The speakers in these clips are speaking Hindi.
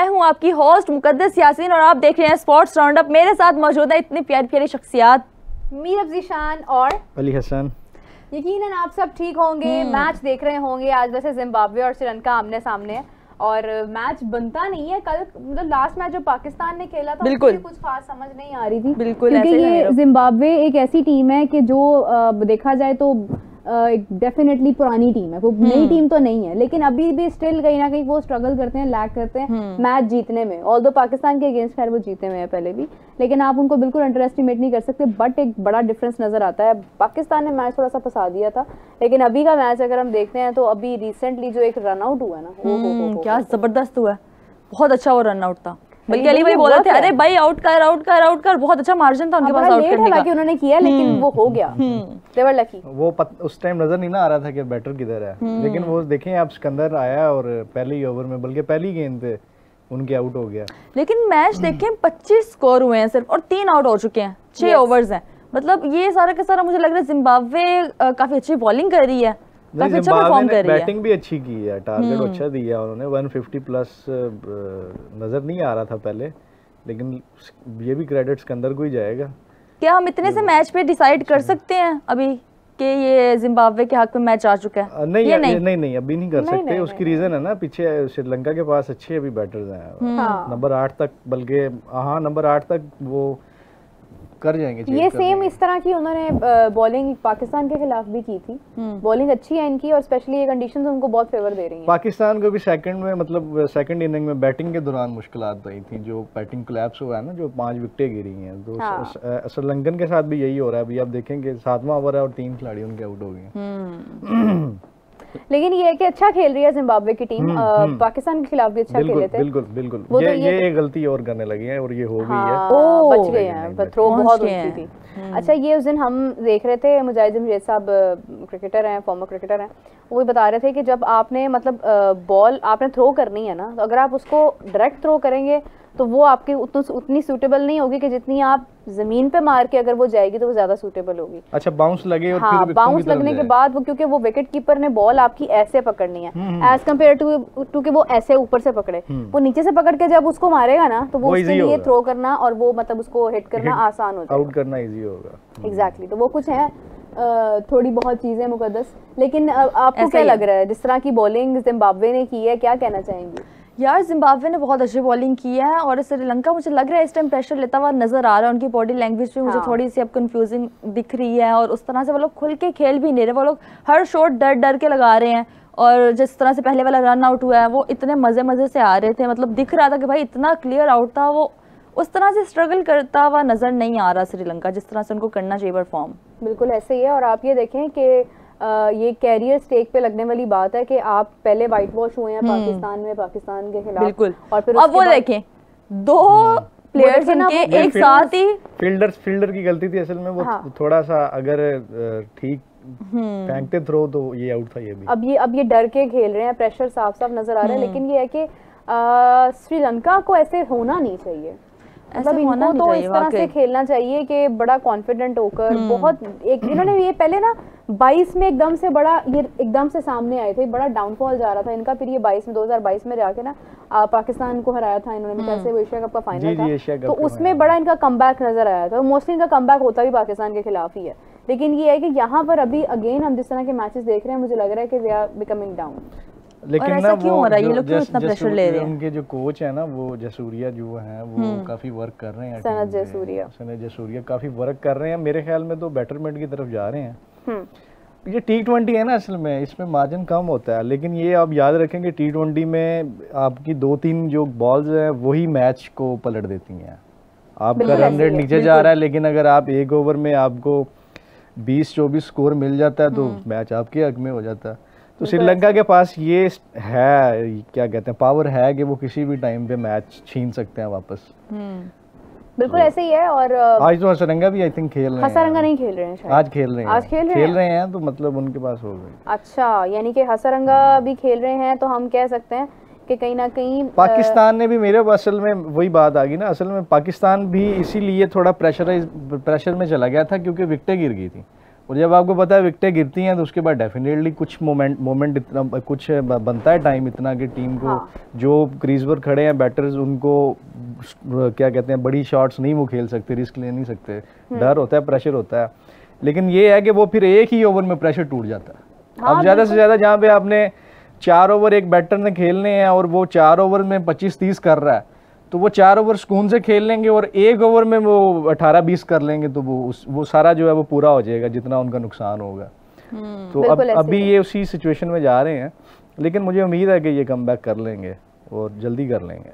मैं हूं आपकी होस्ट मुकद्दस यासीन और आप देख रहे हैं स्पोर्ट्स राउंडअप। मेरे साथ मौजूद है इतनी प्यारी प्यारी शख्सियात, मीर अफजी शान और अली हसन। यकीनन आप सब ठीक होंगे, मैच देख रहे होंगे। आज वैसे जिम्बाब्वे और श्रीलंका आमने सामने है और मैच बनता नहीं है। कल मतलब लास्ट मैच जो पाकिस्तान ने खेला था बिल्कुल कुछ खास समझ नहीं आ रही थी, बिल्कुल, क्योंकि ये जिम्बाब्वे एक ऐसी टीम है कि जो देखा जाए तो एक डेफिनेटली पुरानी टीम है, वो नई टीम तो नहीं है, लेकिन अभी भी स्टिल कहीं ना कहीं वो स्ट्रगल करते हैं, लैग करते हैं मैच जीतने में। ऑल्दो पाकिस्तान के अगेंस्ट खैर वो जीते हुए हैं पहले भी, लेकिन आप उनको बिल्कुल अंडर एस्टिमेट नहीं कर सकते। बट एक बड़ा डिफरेंस नजर आता है। पाकिस्तान ने मैच थोड़ा सा फंसा दिया था, लेकिन अभी का मैच अगर हम देखते हैं तो अभी रिसेंटली जो एक रन आउट हुआ ना, क्या जबरदस्त हुआ, बहुत अच्छा वो रन आउट था। बल्कि अली भाई बोल रहे थे अरे भाई आउट कर, बहुत अच्छा मार्जिन था उनके पास आउट करने का। उन्होंने किया लेकिन वो हो गया, दे वर लकी। वो उस टाइम नजर नहीं ना आ रहा था कि बैटर किधर है, लेकिन वो देखें आप सिकंदर आया और पहले ही ओवर में, बल्कि पहली गेंद पे उनके आउट हो गया। लेकिन मैच देखें 25 स्कोर हुए हैं सिर्फ और 3 आउट हो चुके हैं, 6 ओवर्स हैं। मतलब ये सारा का सारा मुझे लग रहा है जिम्बाब्वे काफी अच्छी बॉलिंग कर रही है, काफी अच्छा परफॉर्म कर रही है। बैटिंग भी अच्छी की है, टारगेट अच्छा दिया उन्होंने, 150 प्लस नजर नहीं आ रहा था पहले, लेकिन ये भी क्रेडिट सिकंदर को ही जाएगा। क्या हम इतने से मैच पे डिसाइड कर सकते हैं अभी कि ये जिम्बाब्वे के हक में मैच आ चुका है? नहीं अभी नहीं कर सकते। उसकी रीजन है ना, पीछे श्रीलंका के पास अच्छे अभी बैटर्स हैं, नंबर 8 तक, बल्कि नंबर 8 तक वो कर जाएंगे। ये सेम इस तरह की उन्होंने बॉलिंग पाकिस्तान के खिलाफ भी की थी। बॉलिंग अच्छी है इनकी और स्पेशली ये कंडीशंस उनको बहुत फेवर दे रही हैं। पाकिस्तान को भी सेकंड में, मतलब सेकंड इनिंग में बैटिंग के दौरान मुश्किलात आई थी, जो बैटिंग कोलैप्स हुआ है ना, जो 5 विकेटें गिरी हैं। तो श्रीलंकन के साथ भी यही हो रहा है। अभी आप देखेंगे 7वां ओवर है और 3 खिलाड़ी उनके आउट हो गए। लेकिन ये है कि अच्छा खेल रही है जिम्बाब्वे की टीम। पाकिस्तान के खिलाफ भी अच्छा खेले थे। बिल्कुल ये गलती और करने लगी है और ये हो गई है, बच गए हैं, थ्रो बहुत ऊंची थी। अच्छा, ये उस दिन हम देख रहे थे, मुजाहिद जमशेद साहब क्रिकेटर हैं, फॉर्मर क्रिकेटर हैं, वो बता रहे थे कि जब आपने मतलब बॉल आपने थ्रो करनी है ना, तो अगर आप उसको डायरेक्ट थ्रो करेंगे तो वो आपकी उतनी सूटेबल नहीं होगी कि जितनी आप जमीन पे मार के अगर वो जाएगी तो वो ज्यादा सूटेबल होगी। अच्छा, बाउंस लगे और फिर बाउंस लगने के बाद वो, क्योंकि वो विकेट कीपर ने बॉल आपकी ऐसे पकड़नी है एज कम्पेयर टू कि वो ऐसे ऊपर से पकड़े। वो नीचे से पकड़ के जब उसको मारेगा ना तो वो उसके लिए थ्रो करना और वो मतलब उसको हिट करना आसान हो जाएगा, आउट करना इजी होगा। एग्जैक्टली। तो वो कुछ है थोड़ी बहुत चीजें मुकद्दस। लेकिन आपको क्या लग रहा है जिस तरह की बॉलिंग जिम्बाब्वे ने की है, क्या कहना चाहेंगे? यार जिम्बाब्वे ने बहुत अच्छी बॉलिंग की है और श्रीलंका मुझे लग रहा है इस टाइम प्रेशर लेता हुआ नजर आ रहा है। उनकी बॉडी लैंग्वेज भी मुझे थोड़ी सी अब कंफ्यूजिंग दिख रही है और उस तरह से वो लोग खुल के खेल भी नहीं रहे। वो लोग हर शॉट डर डर के लगा रहे हैं और जिस तरह से पहले वाला रन आउट हुआ है वो इतने मजे से आ रहे थे, मतलब दिख रहा था कि भाई इतना क्लियर आउट था। वो उस तरह से स्ट्रगल करता हुआ नजर नहीं आ रहा श्रीलंका, जिस तरह से उनको करना चाहिए परफॉर्म। बिल्कुल ऐसे ही है। और आप ये देखें कि ये कैरियर स्टेक पे लगने वाली बात है कि आप पहले वाइट वॉश हुए हैं पाकिस्तान में, पाकिस्तान के खिलाफ। बिल्कुल। और फिर अब वो देखें 2 प्लेयर्स इनके एक साथ ही, फील्डर की गलती थी असल में। वो थोड़ा सा अगर ठीक फेंकते थ्रो तो ये आउट था। ये भी अब ये डर के खेल रहे हैं, प्रेशर साफ साफ नजर आ रहा है। लेकिन ये है कि श्रीलंका को ऐसे होना नहीं चाहिए, मतलब इनको तो इस तरह से खेलना चाहिए कि बड़ा कॉन्फिडेंट होकर। बहुत एक इन्होंने ये पहले ना 22 में एकदम से बड़ा ये एकदम से सामने आए थे, बड़ा डाउनफॉल जा रहा था इनका। फिर ये 2022 में जाके ना पाकिस्तान को हराया था इन्होंने, कैसे वो एशिया कप का फाइनल था, तो उसमें बड़ा इनका कमबैक नजर आया था। मोस्टली इनका कमबैक होता भी पाकिस्तान के खिलाफ ही है। लेकिन ये है कि यहाँ पर अभी अगेन हम जिस तरह के मैचेस देख रहे हैं, मुझे लग रहा है कि दे आर बिकमिंग डाउन। लेकिन ना वो ये लोग क्यों इतना प्रेशर ले रहे हैं? उनके जो कोच है ना, वो जसूरिया जो है, वो काफी वर्क कर रहे हैं। सनत जसूरिया काफी वर्क कर रहे हैं। मेरे ख्याल में तो बेटरमेंट की तरफ जा रहे हैं। ये T20 है ना, असल में इसमें मार्जिन कम होता है, लेकिन ये आप याद रखेंगे T20 में आपकी 2-3 जो बॉल्स हैं वही मैच को पलट देती हैं। आपका रन रेट नीचे जा रहा है, लेकिन अगर आप एक ओवर में आपको 20-24 स्कोर मिल जाता है तो मैच आपके हक में हो जाता है। तो श्रीलंका के पास ये है, क्या कहते हैं, पावर है कि वो किसी भी टाइम पे मैच छीन सकते हैं वापस। बिल्कुल ऐसे ही है। और आज तो हसरंगा भी आई थिंक खेल रहे हैं। हसरंगा नहीं खेल रहे हैं शायद। आज खेल रहे हैं तो मतलब उनके पास हो गई। अच्छा, यानी कि हसरंगा भी खेल रहे हैं, तो हम कह सकते हैं कि कहीं ना कहीं पाकिस्तान ने भी, मेरे असल में वही बात आ गई ना, असल में पाकिस्तान भी इसीलिए थोड़ा प्रेशर में चला गया था क्योंकि विकेटें गिर गई थी। और जब आपको पता है विकेटें गिरती हैं तो उसके बाद डेफिनेटली कुछ मोमेंट इतना कुछ बनता है टाइम इतना कि टीम को जो क्रीज पर खड़े हैं बैटर्स उनको क्या कहते हैं बड़ी शॉट्स नहीं वो खेल सकते, रिस्क ले नहीं सकते, डर होता है, प्रेशर होता है। लेकिन ये है कि वो फिर एक ही ओवर में प्रेशर टूट जाता है। अब ज़्यादा से ज़्यादा जहाँ पे आपने 4 ओवर एक बैटर ने खेलने हैं और वो 4 ओवर में 25-30 कर रहा है तो वो 4 ओवर सुकून से खेल लेंगे और 1 ओवर में वो 18-20 कर लेंगे तो वो सारा जो है वो पूरा हो जाएगा जितना उनका नुकसान होगा। तो अब अभी ये उसी सिचुएशन में जा रहे हैं, लेकिन मुझे उम्मीद है कि ये कम बैक कर लेंगे और जल्दी कर लेंगे।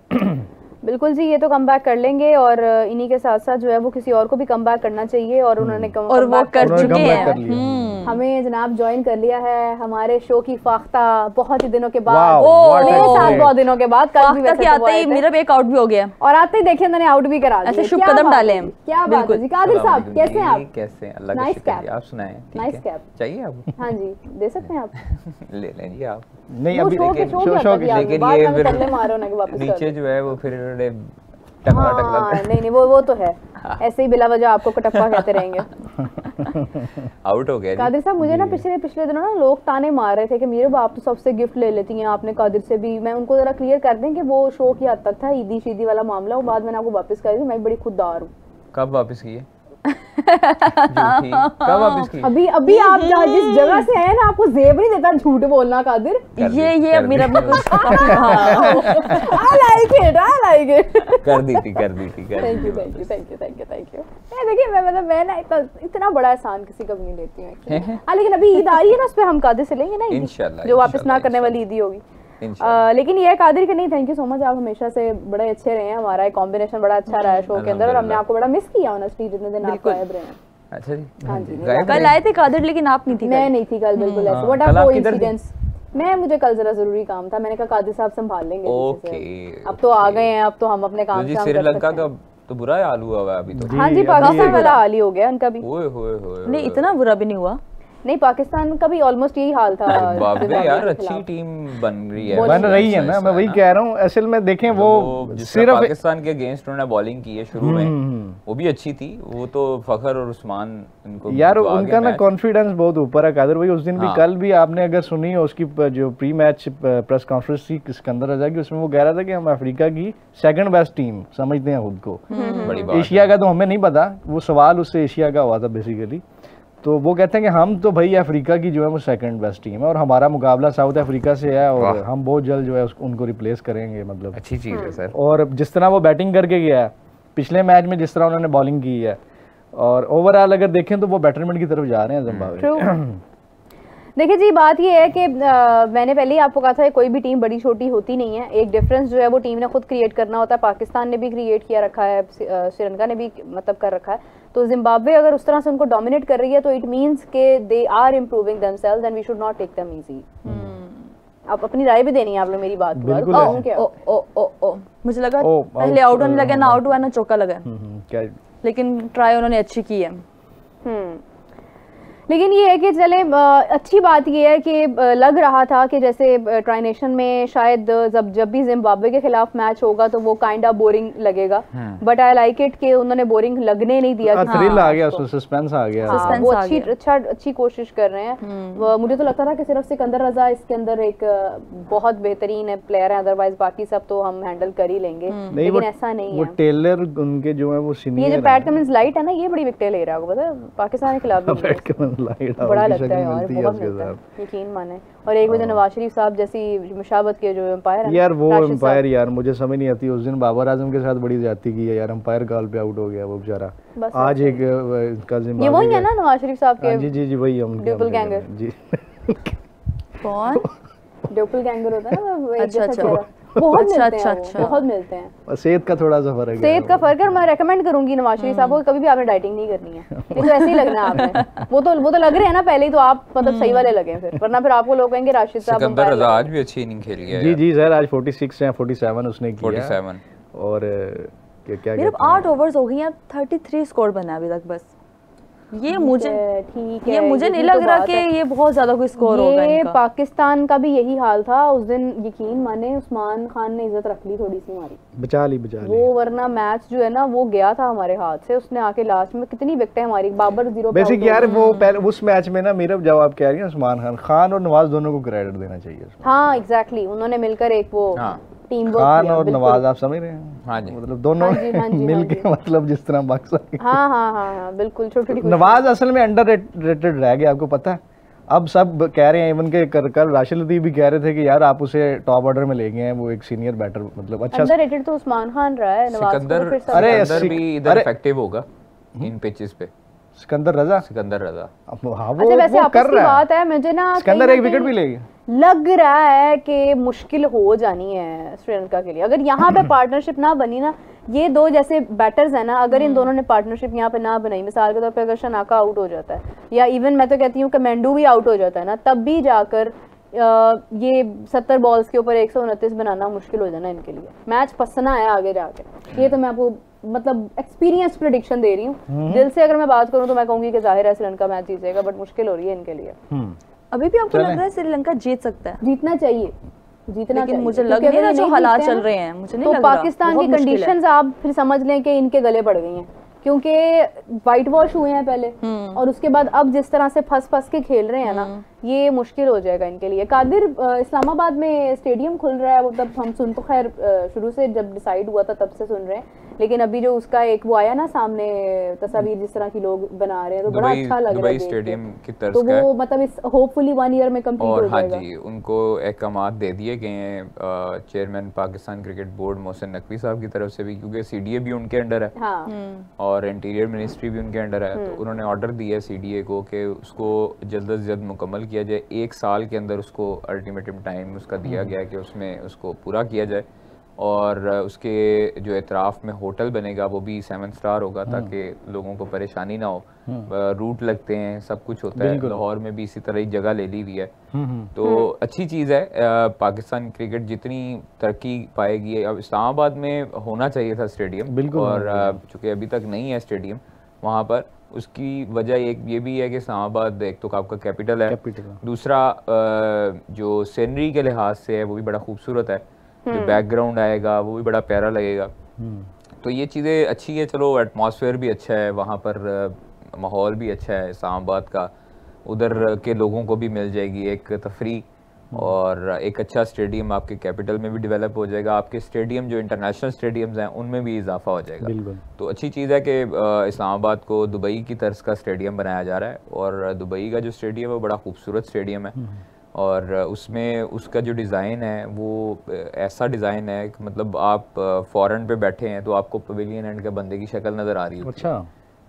बिल्कुल जी, ये तो कम बैक कर लेंगे और इन्हीं के साथ साथ जो है वो किसी और को भी कम बैक करना चाहिए और उन्होंने और वो कर चुके हैं। हमें जनाब ज्वाइन कर लिया है हमारे शो की फाख्ता बहुत ही दिनों के बाद, मेरे साथ बहुत दिनों के बाद। कल भी वैसे आते ही मेरा भी एक आउट भी हो गया और आते ही देखिए उन्होंने आउट भी करा दिया। ऐसे शुभ कदम डाले हैं। क्या बात है जी कादिर साहब, कैसे हैं आप? कैसे हैं? अल्लाह का शुक्र है, आप सुनाएं। नाइस कैप चाहिए आपको? हाँ जी दे सकते हैं आप। ले लें जी आप। नहीं अभी लेकिन ये फिर नीचे जो है वो फिर नहीं वो तो है ऐसे ही बिला वजह आपको कटप्पा कहते रहेंगे। आउट हो गया कादिर साहब। मुझे ना पिछले दिनों ना लोग ताने मार रहे थे कि मेरे बाप तो सबसे गिफ्ट ले लेती हैं आपने कादिर से भी। मैं उनको जरा क्लियर कर दें कि वो शो की हद तक था, ईदी शीदी वाला मामला, वो बाद मैंने आपको वापस कर दी। मैं बड़ी खुददार हूँ। कब वापस किए? कब वापस की? अभी आप जिस जगह से हैं ना आपको जेब नहीं देता झूठ बोलना कादिर। ये मेरा कुछ I like it कर दी थी थैंक यू देखिए मैं ना इतना बड़ा एहसान किसी का भी नहीं लेती हूँ। लेकिन अभी ईद आ रही है ना, उस पर हम कादिर से लेंगे ना इंशाल्लाह, जो वापस ना करने वाली ईदी होगी। लेकिन ये कादिर के नहीं, थैंक यू सो मच, आप हमेशा से बड़े अच्छे रहे हैं। हमारा कॉम्बिनेशन बड़ा अच्छा रहा है शो के अंदर और हमने आपको बड़ा मिस किया ऑनेस्टली जितने दिन आप गायब रहे हैं। अच्छा जी। हाँ जी कल आए थे कादिर लेकिन आप नहीं थी। मैं नहीं थी कल, बिल्कुल ऐसे। What a coincidence. मुझे कल जरा जरूरी काम था, मैंने कहा कादिर साहब संभाल लेंगे। ओके अब तो आ गए हैं, अब तो हम अपने काम से श्रीलंका का तो बुरा हाल हुआ है अभी तो। हाँ जी पाकिस्तान वाला हाल ही हो गया उनका भी। नहीं इतना बुरा भी नहीं हुआ। नहीं पाकिस्तान का भी ऑलमोस्ट यही हाल था। यार अच्छी टीम बन रही है ना, मैं वही कह रहा हूँ। असल में देखें वो सिर्फ पाकिस्तान के अगेंस्ट उन्होंने बॉलिंग की है शुरू में, वो भी अच्छी थी। वो तो फखर और उस्मान इनको यार उनका ना कॉन्फिडेंस बहुत ऊपर है कादिर भाई। उस दिन भी कल भी आपने अगर सुनी हो उसकी जो प्री मैच प्रेस कॉन्फ्रेंस थी सिकंदर रजा की, उसमें वो कह रहा था कि हम अफ्रीका की सेकंड बेस्ट टीम समझते हैं खुद को। एशिया का तो हमें नहीं पता, वो सवाल उससे एशिया का हुआ था बेसिकली। तो वो कहते हैं कि हम तो भाई अफ्रीका की जो है वो सेकंड बेस्ट टीम है और हमारा मुकाबला साउथ अफ्रीका से है और हम बहुत जल्द जो है उनको रिप्लेस करेंगे। मतलब अच्छी चीज़ है सर। और जिस तरह वो बैटिंग करके गया है पिछले मैच में, जिस तरह उन्होंने बॉलिंग की है और ओवरऑल अगर देखें तो वो बैटरमेंट की तरफ जा रहे हैं जिम्बाब्वे। देखिए जी बात ये है कि मैंने पहले ही आपको कहा था कोई भी टीम बड़ी छोटी होती नहीं है। एक डिफरेंस जो है वो टीम ने खुद क्रिएट करना होता है। पाकिस्तान ने भी क्रिएट किया रखा है, श्रीलंका ने भी मतलब कर रखा है। तो जिम्बाब्वे अगर उस तरह से उनको डोमिनेट कर रही है तो इट मीन्स के they are improving themselves and we should not take them easy. आप अपनी राय भी देनी है आप लोग मेरी बात पर। मुझे लगा पहले आउट होने लगे ना, आउट हुआ ना चौका लगा, लेकिन ट्राई उन्होंने अच्छी की है। लेकिन ये है कि चले अच्छी बात ये है कि लग रहा था कि जैसे ट्राई नेशन में शायद जब भी जिम्बाब्वे के खिलाफ मैच होगा तो वो काइंड ऑफ बोरिंग लगेगा, बट आई लाइक इट कि उन्होंने बोरिंग लगने नहीं दिया। थ्रिल आ गया, सस्पेंस आ गया। वो अच्छी कोशिश कर रहे हैं। मुझे तो लगता था कि सिर्फ सिकंदर रजा इसके अंदर एक बहुत बेहतरीन प्लेयर है, अदरवाइज बाकी सब तो हम हैंडल कर ही लेंगे, लेकिन ऐसा नहीं है। वो टेलर उनके जो है वो सीनियर, ये जो पैट कमिंस लाइट है ना, ये बड़ी विकेटें ले रहा है, पता है पाकिस्तान के खिलाफ बड़ा लगता है यार, बहुत मिलता है, यकीन माने। और एक वजह नवाज शरीफ साहब जैसी मुशाबत के जो एम्पायर है यार, वो एम्पायर यार मुझे समझ नहीं आती। उस दिन बाबर आजम के साथ बड़ी ज्यादती की है यार, एम्पायर कॉल पे आउट हो गया वो बेचारा। आज एक इसका जिम्बाब्वे, ये वही है ना नवाज शरीफ साहब के? जी जी जी वही हम डबल गैंगर जी। कौन डबल गैंगर होता है ना? अच्छा बहुत मिलते हैं। सेहत का थोड़ा सा फर्क है, सेहत का फर्क है। मैं रेकमेंड करूंगी नवाज शरीफ साहब को, कभी भी आपने डाइटिंग नहीं करनी है, ये तो ऐसे ही लगना है आपने। वो तो लग रहे हैं ना पहले ही, तो आप मतलब सही वाले लगे फिर, वरना फिर आपको लोग कहेंगे राशिद साहब। सिकंदर रजा आज भी अच्छी इनिंग खेल गया। जी जी सर, आज 46 या 47 उसने किया। 47 और क्या मेरे 8 ओवर्स हो गई हैं, 33 स्कोर बना अभी तक बस। ये मुझे नहीं लग रहा कि ये बहुत ज्यादा कोई स्कोर होगा इनका। पाकिस्तान का भी यही हाल था उस दिन, यकीन माने उस्मान खान ने इज्जत रख ली थोड़ी सी हमारी, बचा ली वो, वरना मैच जो है ना वो गया था हमारे हाथ से। उसने आके लास्ट में कितनी विकेटें हमारी, बाबर 0 बेसिक यार वो पहले उस मैच में ना मेरा जवाब कह रही है उस्मान खान और नवाज दोनों को क्रेडिट देना चाहिए। हाँ एग्जैक्टली, उन्होंने मिलकर एक वो टीम वर्क, खान और नवाज आप समझ रहे हैं? हाँ जी, मतलब दोनों मिलके मतलब जिस तरह पाकिस्तान। हाँ बिल्कुल, छोटी नवाज असल में अंडररेटेड रह गया, आपको पता है। अब सब कह रहे हैं, इवन के कल राशिद लतीफ भी कह रहे थे कि यार आप उसे टॉप ऑर्डर में ले गए हैं, वो एक सीनियर बैटर, मतलब अच्छा। अंडररेटेड तो उस्मान खान रहा है, नवाज सिकंदर भी इधर इफेक्टिव होगा इन पिचेस पे। सिकंदर रजा हाँ, वो वैसे वो कर रहा है। बात है मुझे ना, सिकंदर एक विकेट भी लेगी, लग रहा है कि मुश्किल हो जानी है श्रीलंका के लिए अगर यहाँ पे पार्टनरशिप ना बनी ना। ये दो जैसे बैटर्स है ना, अगर इन दोनों ने पार्टनरशिप यहाँ पे ना बनाई, मिसाल के तौर पे अगर शनाका आउट हो जाता है या इवन मैं तो कहती हूँ कमेंडू भी आउट हो जाता है ना, तब भी जाकर ये 70 बॉल्स के ऊपर 129 बनाना मुश्किल हो जाना इनके लिए। मैच फंसना है आगे जाके, ये तो मैं आपको मतलब एक्सपीरियंस प्रेडिक्शन दे रही हूँ। दिल से अगर मैं बात करूँ तो मैं कहूँगी कि जाहिर है श्रीलंका मैच जीतेगा, बट मुश्किल हो रही है इनके लिए। अभी भी आपको लग रहा है श्रीलंका जीत सकता है? जीतना चाहिए, लेकिन मुझे लग नहीं रहा जो हालात चल रहे हैं, मुझे नहीं लग रहा। पाकिस्तान की कंडीशंस आप फिर समझ लें कि इनके गले पड़ गई हैं, क्योंकि व्हाइट वॉश हुए हैं पहले और उसके बाद अब जिस तरह से फंस के खेल रहे हैं ना, ये मुश्किल हो जाएगा इनके लिए। कादिर इस्लामाबाद में स्टेडियम खुल रहा है, वो तब हम सुन तो खैर शुरू से जब डिसाइड हुआ था तब से सुन रहे हैं, लेकिन अभी जो उसका एक वो आया ना सामने तस्वीर जिस तरह की लोग बना रहे हैं तो बड़ा अच्छा लग रहा है स्टेडियम की तरफ। तो वो मतलब इस होपफुली 1 ईयर में कंप्लीट हो जाएगा। हाँ जी, उनको अहकामात दे दिए गए हैं chairman Pakistan cricket board Mohsin Naqvi साहब की तरफ से भी, क्योंकि सीडीए भी उनके अंडर है। हाँ। और इंटीरियर मिनिस्ट्री भी उनके अंडर है, तो उन्होंने ऑर्डर दिया है सीडीए को कि उसको जल्द से जल्द मुकम्मल किया जाए। 1 साल के अंदर उसको अल्टीमेटम टाइम उसका दिया गया है कि उसमें उसको पूरा किया जाए, और उसके जो एतराफ़ में होटल बनेगा वो भी 7 स्टार होगा, ताकि लोगों को परेशानी ना हो। रूट लगते हैं, सब कुछ होता है। लाहौर में भी इसी तरह ही जगह ले ली हुई है, तो अच्छी चीज़ है। पाकिस्तान क्रिकेट जितनी तरक्की पाएगी, अब इस्लामाबाद में होना चाहिए था स्टेडियम, और चूँकि अभी तक नहीं है स्टेडियम वहाँ पर, उसकी वजह एक ये भी है कि इस्लामाबाद एक तो आपका कैपिटल है, दूसरा जो सीनरी के लिहाज से है वो भी बड़ा खूबसूरत है, जो बैकग्राउंड आएगा वो भी बड़ा प्यारा लगेगा। तो ये चीज़ें अच्छी है। चलो एटमॉस्फेयर भी अच्छा है वहाँ पर, माहौल भी अच्छा है इस्लामाबाद का, उधर के लोगों को भी मिल जाएगी एक तफरी, और एक अच्छा स्टेडियम आपके कैपिटल में भी डेवलप हो जाएगा। आपके स्टेडियम जो इंटरनेशनल स्टेडियम्स हैं उनमें भी इजाफा हो जाएगा। तो अच्छी चीज़ है कि इस्लामाबाद को दुबई की तर्ज का स्टेडियम बनाया जा रहा है, और दुबई का जो स्टेडियम है वो बड़ा खूबसूरत स्टेडियम है, और उसमें उसका जो डिज़ाइन है वो ऐसा डिज़ाइन है कि मतलब आप फॉरेन पे बैठे हैं तो आपको पवेलियन एंड के बंदे की शक्ल नज़र आ रही है। अच्छा,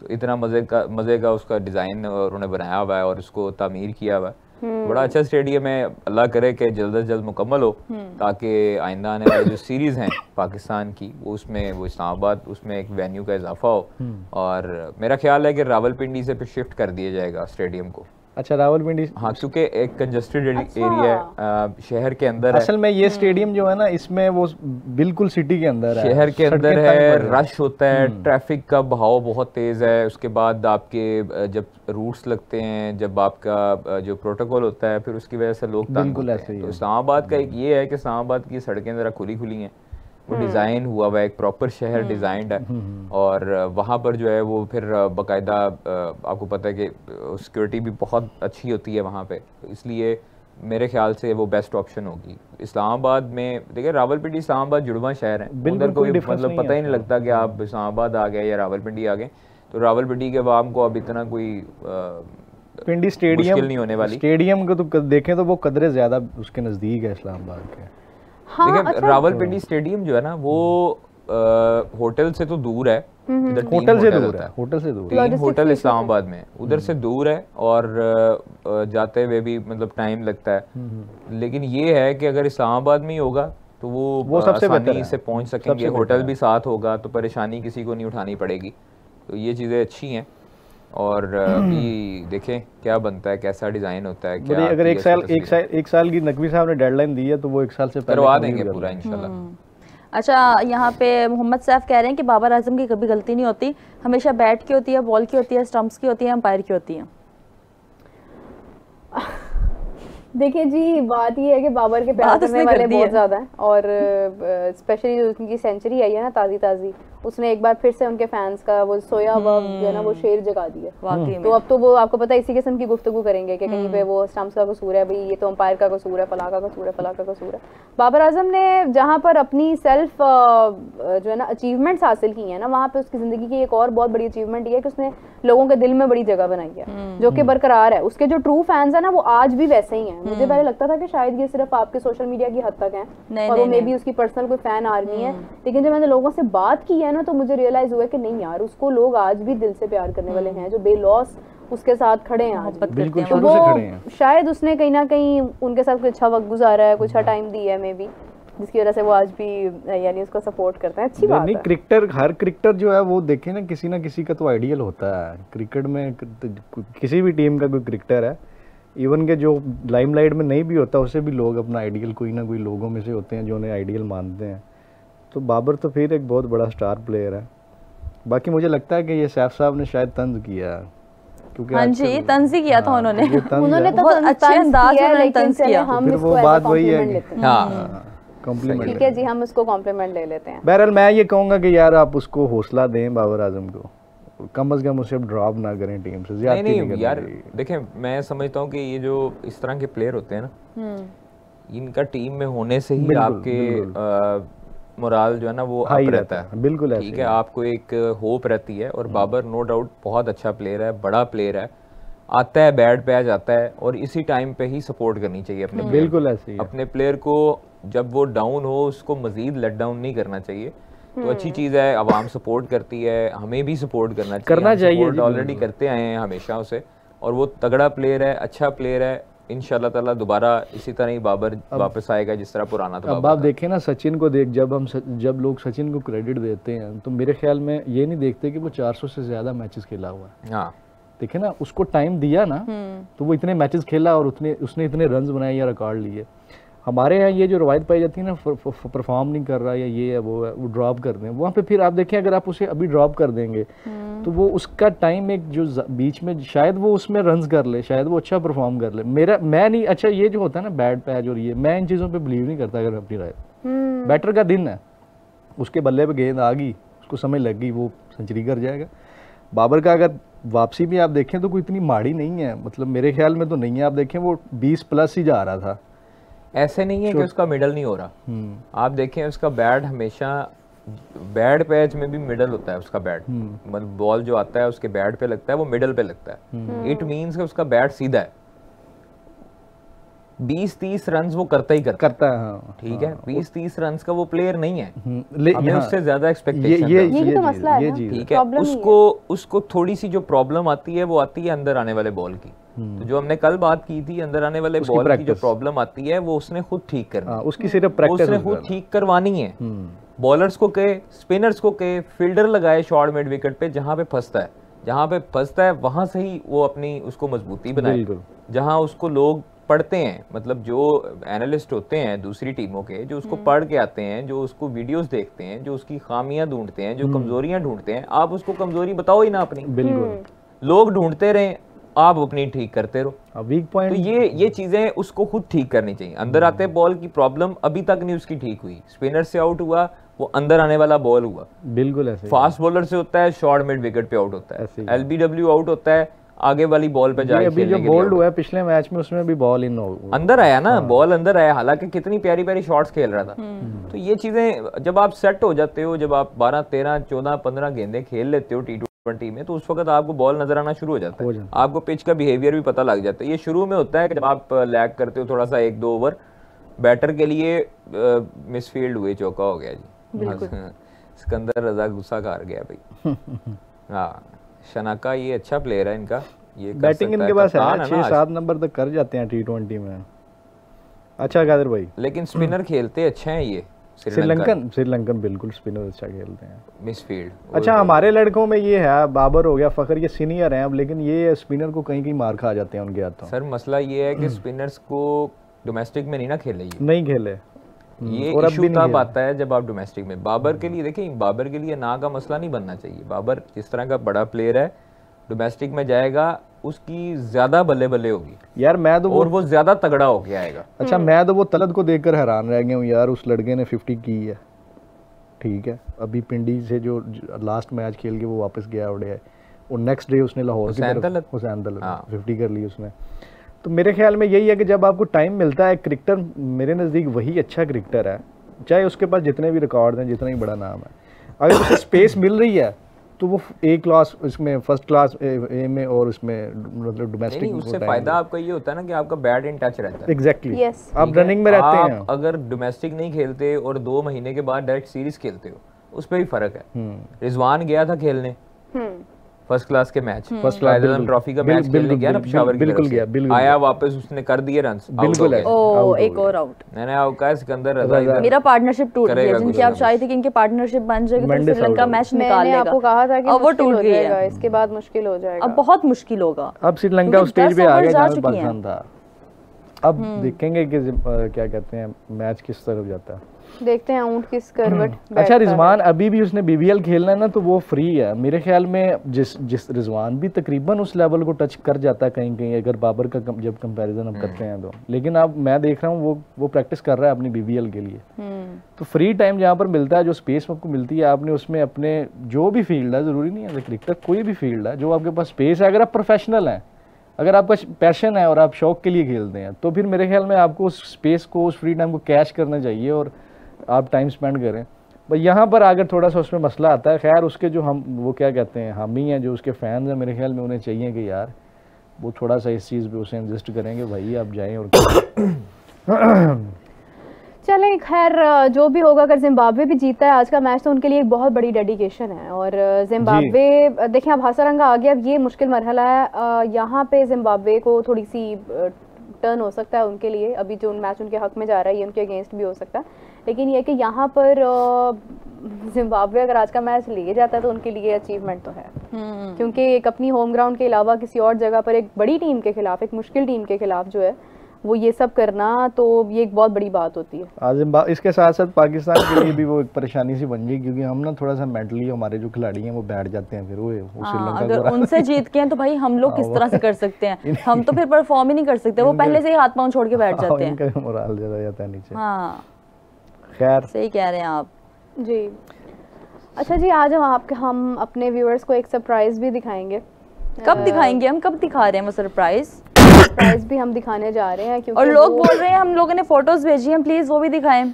तो इतना मज़े का उसका डिज़ाइन उन्होंने बनाया हुआ है और उसको तामीर किया हुआ है। बड़ा अच्छा स्टेडियम है, अल्लाह करे कि जल्द से जल्द मुकम्मल हो, ताकि आइंदा आने वाली जो सीरीज़ हैं पाकिस्तान की वो उसमें वो इस्लामाबाद उसमें एक वेन्यू का इजाफा हो, और मेरा ख्याल है कि रावलपिंडी से फिर शिफ्ट कर दिया जाएगा स्टेडियम को। अच्छा, रावलपिंडी, हाँ, क्योंकि एक कंजस्टेड एरिया है शहर के अंदर है। असल में ये स्टेडियम जो है ना, इसमें वो बिल्कुल सिटी के अंदर है, शहर के अंदर है, रश होता है, ट्रैफिक का बहाव बहुत तेज है। उसके बाद आपके जब रूट्स लगते हैं, जब आपका जो प्रोटोकॉल होता है, फिर उसकी वजह से लोग तंग होते हैं। तो इस्लामाबाद का एक ये है कि इस्लामाबाद की सड़कें जरा खुली खुली हैं, वो डिज़ाइन हुआ हुआ है, एक प्रॉपर शहर डिज़ाइंड है, और वहाँ पर जो है वो फिर बाकायदा आपको पता है कि सिक्योरिटी भी बहुत अच्छी होती है वहाँ पे, तो इसलिए मेरे ख्याल से वो बेस्ट ऑप्शन होगी। इस्लामाबाद में देखिए, रावलपिंडी इस्लामाबाद जुड़वा शहर है, उधर कोई मतलब पता ही नहीं लगता कि आप इस्लामाबाद आ गए या रावलपिंडी आ गए। तो रावलपिंडी के अवाम को अब इतना कोई पिंडी स्टेडियम मुश्किल नहीं होने वाली। स्टेडियम को तो देखें तो वो कदरे ज़्यादा उसके नज़दीक है इस्लामाबाद के। हाँ, देखिए, अच्छा, रावलपिंडी स्टेडियम जो है ना वो होटल से तो दूर है, होटल से दूर है, तीन होटल इस्लामाबाद में, उधर से दूर है, और जाते हुए भी मतलब टाइम लगता है। लेकिन ये है कि अगर इस्लामाबाद में ही होगा तो वो सबसे आसानी से पहुंच सकेंगे, होटल भी साथ होगा तो परेशानी किसी को नहीं उठानी पड़ेगी। तो ये चीज़ें अच्छी हैं, और अभी देखें क्या बनता है, कैसा डिजाइन होता है, क्या अगर एक साल की नकवी साहब ने डेडलाइन दी है तो वो 1 साल से पहले करवा देंगे पूरा इंशाल्लाह। अच्छा, यहाँ पे मोहम्मद सैफ कह रहे हैं कि बाबर आजम की कभी गलती नहीं होती, हमेशा बैट की होती है, बॉल की होती है, स्टंप्स की होती है, अंपायर की होती है। देखिए जी, बात ये है कि बाबर के प्यार करने वाले बहुत ज़्यादा हैं, और स्पेशली उनकी सेंचुरी आई है ना ताज़ी, उसने एक बार फिर से उनके फैंस का वो सोया हुआ जो है ना वो शेर जगा दिया वाकई। तो अब तो वो आपको पता है इसी किस्म की गुफ्तगू करेंगे कि कहीं पे वो स्टंप्स का कसूर है, भाई ये तो अंपायर का कसूर है, फला का कसूर है, फला का कसूर है। बाबर आजम ने जहाँ पर अपनी सेल्फ जो है ना अचीवमेंट्स हासिल की हैं ना, वहाँ पे उसकी ज़िंदगी की एक और बहुत बड़ी अचीवमेंट ये है कि उसने लोगों के दिल में बड़ी जगह बनाई है जो कि बरकरार है। उसके जो ट्रू फैंस है ना वो आज भी वैसे ही हैं। मुझे पहले लगता था कि शायद ये सिर्फ आपके सोशल मीडिया की हद तक है और वो मे बी उसकी पर्सनल कोई फैन आर्मी है, लेकिन जब मैंने लोगों से बात की है ना तो मुझे रियलाइज हुआ कि नहीं यार, उसको लोग आज भी दिल से प्यार करने वाले हैं जो बेलॉस उसके साथ खड़े हैं, आज बिल्कुल शुरू से खड़े हैं। शायद उसने कहीं ना कहीं उनके साथ कुछ अच्छा वक्त गुजारा है, कुछ अच्छा टाइम दिया है मे बी, जिसकी वजह से वो आज भी यानी उसको सपोर्ट करते हैं। अच्छी बात है। क्रिकेटर, हर क्रिकेटर जो है वो देखे ना किसी का तो आइडियल होता है। क्रिकेट में किसी भी टीम का कोई क्रिकेटर है, इवन के जो लाइमलाइट में नहीं भी होता उसे भी लोग अपना आइडियल कोई ना कोई लोगों में से होते हैं जो उन्हें आइडियल मानते हैं। तो बाबर तो फिर एक बहुत बड़ा स्टार प्लेयर है। बाकी मुझे लगता है कि ये सैफ साहब ने शायद तंज किया, क्योंकि हाँ जी तंज ही किया था उन्होंने तो बहुत अच्छे अंदाज में तंज किया। हम वो बात वही है, कॉम्प्लीमेंट। ठीक है जी, हम इसको कॉम्प्लीमेंट ले लेते हैं। बहरहाल मैं ये कहूँगा कि यार आप उसको हौसला दें बाबर आजम को, कम अज कम उसे ड्रॉप ना करें टीम से। नहीं यार देखें, मैं समझता हूँ कि ये जो इस तरह के प्लेयर होते हैं ना, इनका टीम में होने से ही आपके मोराल जो है ना वो अप रहता है। बिल्कुल ठीक है, आपको एक होप रहती है। और बाबर नो डाउट बहुत अच्छा प्लेयर है, बड़ा प्लेयर है, आता है बैट पे आ जाता है, और इसी टाइम पे ही सपोर्ट करनी चाहिए अपने बिल्कुल ऐसे ही अपने प्लेयर को। जब वो डाउन हो उसको मजीद लेट डाउन नहीं करना चाहिए। तो अच्छी चीज़ है, आवाम सपोर्ट करती है, हमें भी सपोर्ट करना चाहिए। ऑलरेडी करते आए हैं हमेशा उसे, और वो तगड़ा प्लेयर है, अच्छा प्लेयर है। इंशाल्लाह ताला दोबारा इसी तरह ही बाबर वापस आएगा जिस तरह पुराना था। अब आप देखें ना सचिन को देख, जब लोग सचिन को क्रेडिट देते हैं तो मेरे ख्याल में ये नहीं देखते कि वो 400 से ज़्यादा मैचेस खेला हुआ है। हाँ देखे ना, उसको टाइम दिया ना तो वो इतने मैचेस खेला और उसने इतने रन्स बनाए या रिकॉर्ड लिए। हमारे यहाँ ये जो रवायत पाई जाती है ना, परफॉर्म नहीं कर रहा या ये है वो है, वो ड्रॉप कर दें, वहाँ पे फिर आप देखें अगर आप उसे अभी ड्रॉप कर देंगे तो वो उसका टाइम एक जो बीच में शायद वो उसमें रन्स कर ले, शायद वो अच्छा परफॉर्म कर ले। मैं नहीं, अच्छा ये जो होता है ना बैड पैच और ये, मैं इन चीज़ों पे बिलीव नहीं करता। अगर अपनी राय, बैटर का दिन है, उसके बल्ले पे गेंद आ गई, उसको समझ लग गई, वो सेंचुरी कर जाएगा। बाबर का अगर वापसी भी आप देखें तो कोई इतनी माड़ी नहीं है, मतलब मेरे ख्याल में तो नहीं है। आप देखें वो 20+ ही जा रहा था, ऐसे नहीं है कि उसका मिडल नहीं हो रहा। आप देखें उसका बैट हमेशा बैड पैच में भी मिडल होता है उसका बैट, मतलब बॉल जो आता है उसके बैट पे लगता है, वो मिडल पे लगता है। इट मींस कि उसका बैट सीधा है। 20-30 रन वो करता ही करता है। हाँ, ठीक है, 20-30 रन का वो प्लेयर नहीं है, हमें उससे ज्यादा एक्सपेक्टेशन ये तो मसला है। ठीक है, उसको थोड़ी सी जो प्रॉब्लम आती है वो आती है अंदर आने वाले बॉल की। तो जो हमने कल बात की थी, अंदर आने वाले बॉल की जो प्रॉब्लम आती है वो उसने खुद ठीक करनी है, उसकी सिर्फ प्रैक्टिस उसने खुद ठीक करवानी है। बॉलर्स को कहे, स्पिनर्स को कहे, फील्डर लगाए शॉर्ट मिड विकेट पे, जहां पे फंसता है वहां से ही वो अपनी उसको मजबूती बनाए। जहां उसको लोग पढ़ते हैं, मतलब जो एनालिस्ट होते हैं दूसरी टीमों के, जो उसको पढ़ के आते हैं, जो उसको वीडियोस देखते हैं, जो उसकी खामियां ढूंढते हैं, जो कमजोरियां ढूंढते हैं, आप उसको कमजोरी बताओ ही ना अपनी। बिल्कुल, लोग ढूंढते रहे, आप अपनी ठीक करते रहो। वीक पॉइंट, तो ये चीजें उसको खुद ठीक करनी चाहिए। अंदर आते बॉल की प्रॉब्लम अभी तक नहीं उसकी ठीक हुई। स्पिनर से आउट हुआ, वो अंदर आने वाला बॉल हुआ। बिल्कुल ऐसे। फास्ट बॉलर से होता है, शॉर्ट मिड विकेट पे आउट होता है। LBW आउट होता है, आगे वाली बॉल पे जाके अभी जो बोल्ड हुआ है पिछले मैच में, उसमें भी बॉल इन अंदर आया ना। बॉल अंदर आया, हालांकि कितनी प्यारी प्यारी शॉट्स खेल रहा था। तो ये चीजें जब आप सेट हो जाते हो, जब आप 12, 13, 14, 15 गेंदें खेल लेते हो T20 में, तो उस वक्त आपको बॉल नजर आना शुरू हो जाता है, आपको पिच का बिहेवियर भी पता लग जाता है। ये शुरू में होता है कि जब आप लैग करते हो थोड़ा सा 1-2 ओवर, बैटर के लिए मिसफील्ड हुए, चौका हो गया जी, सिकंदर रजा गुस्सा कर गया भाई। हाँ, शनाका ये अच्छा प्लेयर है इनका, ये बैटिंग इनके पास है, 6-7 नंबर तक कर जाते हैं T20 में। अच्छा कादिर भाई, लेकिन स्पिनर खेलते अच्छे हैं ये श्रीलंकन बिल्कुल स्पिनर अच्छा खेलते हैं, मिसफील्ड। अच्छा हमारे लड़कों में ये है, बाबर हो गया, फखर, ये सीनियर हैं अब, लेकिन ये स्पिनर को कहीं मार खा जाते हैं उनके हाथों। सर मसला ये है कि स्पिनर्स को डोमेस्टिक में नहीं ना खेले, नहीं खेले, ये इशू तब आता है जब आप डोमेस्टिक में, बाबर के लिए देखें, बाबर के लिए ना का मसला नहीं बनना चाहिए। बाबर जिस तरह का बड़ा प्लेयर है, डोमेस्टिक में जाएगा उसकी ज्यादा बल्ले बल्ले होगी यार। मैं तो और वो ज्यादा तगड़ा होके आएगा। अच्छा मैं तो वो तलत को देखकर हैरान रह गया हूँ यार, उस लड़के ने 50 की है, ठीक है, अभी पिंडी से जो लास्ट मैच खेल के वो वापस गया उड़े, और नेक्स्ट डे उसने लाहौर की तरफ हुसैन तलत 50 कर ली उसने। तो मेरे ख्याल में यही है कि जब आपको टाइम मिलता है, क्रिकेटर मेरे नज़दीक वही अच्छा क्रिकेटर है, चाहे उसके पास जितने भी रिकॉर्ड हैं, जितना ही बड़ा नाम है, अगर उसे स्पेस मिल रही है तो वो ए क्लास, इसमें फर्स्ट क्लास ए में और उसमें मतलब डोमेस्टिक उससे फायदा आपका ये होता है ना कि आपका बैट इन टच रहता है। एग्जैक्टली आप रनिंग में रहते हैं। अगर डोमेस्टिक नहीं खेलते और 2 महीने के बाद डायरेक्ट सीरीज खेलते हो, उस पर भी फर्क है। रिजवान गया था खेलने फर्स्ट क्लास के मैच, फर्स्ट क्लास ट्रॉफी का मैच खेलने गया ना पेशावर की तरफ से, आया वापस उसने कर दिए रन, बिल्कुल है, एक और आउट। मैंने कहा सिकंदर रजा मेरा पार्टनरशिप टूट गया, जिनकी आप चाहते थे कि इनके पार्टनरशिप बन जाएगी तो श्रीलंका मैच निकाल लेगा। मैंने आपको कहा था कि अब वो टूट गया, इसके बाद मुश्किल हो जाएगा, अब बहुत मुश्किल होगा। अब श्रीलंका उस स्टेज पे आ गया जहां पाकिस्तान था। अब देखेंगे कि क्या कहते हैं मैच किस तरफ जाता है, देखते हैं ऊंट किस करवट। अच्छा रिजवान अभी भी उसने बीबीएल खेलना है ना, तो वो फ्री है मेरे ख्याल में। जिस रिजवान भी तकरीबन उस लेवल को टच कर जाता है कहीं कहीं, अगर बाबर का जब कंपैरिजन हम करते हैं तो। लेकिन अब मैं देख रहा हूँ वो प्रैक्टिस कर रहा है अपनी बीबीएल के लिए। तो फ्री टाइम जहाँ पर मिलता है, जो स्पेस आपको मिलती है, आपने उसमें अपने जो भी फील्ड है, जरूरी नहीं है क्रिकेटर, कोई भी फील्ड है जो आपके पास स्पेस है, अगर आप प्रोफेशनल हैं, अगर आपका पैशन है और आप शौक के लिए खेलते हैं, तो फिर मेरे ख्याल में आपको उस स्पेस को, उस फ्री टाइम को कैश करना चाहिए और आप टाइम स्पेंड करें। पर यहाँ पर अगर थोड़ा सा उसमें मसला आता है, खैर उसके जो वो क्या कहते हैं हामी हैं, जो उसके फैंस हैं, मेरे ख्याल में उन्हें चाहिए कि यार वो थोड़ा सा इस चीज़ पे उसे इंसिस्ट करेंगे, भाई आप जाएं और चलें। खैर जो भी होगा, अगर जिम्बाब्वे भी जीता है आज का मैच तो उनके लिए एक बहुत बड़ी डेडिकेशन है। और जिम्बाब्वे देखें अब हासारंगा आ गया, अब ये मुश्किल मरहला है, यहाँ पे जिम्बाब्वे को थोड़ी सी टर्न हो सकता है उनके लिए। अभी जो मैच उनके हक में जा रहा है ये उनके अगेंस्ट भी हो सकता है, लेकिन ये कि यहाँ पर जिम्बाब्वे अगर आज का मैच ले जाता है तो उनके लिए अचीवमेंट तो है, क्योंकि एक अपनी होम ग्राउंड के अलावा किसी और जगह पर एक बड़ी टीम के खिलाफ, एक मुश्किल टीम के खिलाफ जो है वो ये सब करना, तो ये एक बहुत बड़ी बात होती है। आज इसके साथ साथ पाकिस्तान के लिए भी वो एक परेशानी सी बन गई, क्योंकि हम ना थोड़ा सा मेंटली हमारे जो खिलाड़ी हैं वो बैठ जाते हैं, फिर वो श्रीलंका अगर उनसे जीत के हैं तो भाई हम लोग किस तरह से कर सकते हैं, हम तो फिर परफॉर्म ही नहीं कर सकते, वो पहले से ही हाथ पांव छोड़ के बैठ जाते हैं, इनका मोरल चला जाता है नीचे। हाँ खैर सही कह रहे हैं आप जी। अच्छा जी, आज हम अपने व्यूअर्स को एक सरप्राइज भी दिखाएंगे। कब दिखाएंगे? हम कब दिखा रहे हैं वो सरप्राइज भी हम दिखाने जा रहे हैं, क्योंकि और लोग बोल रहे हैं हम लोगों ने फोटोज भेजी हैं, प्लीज वो भी दिखाएं।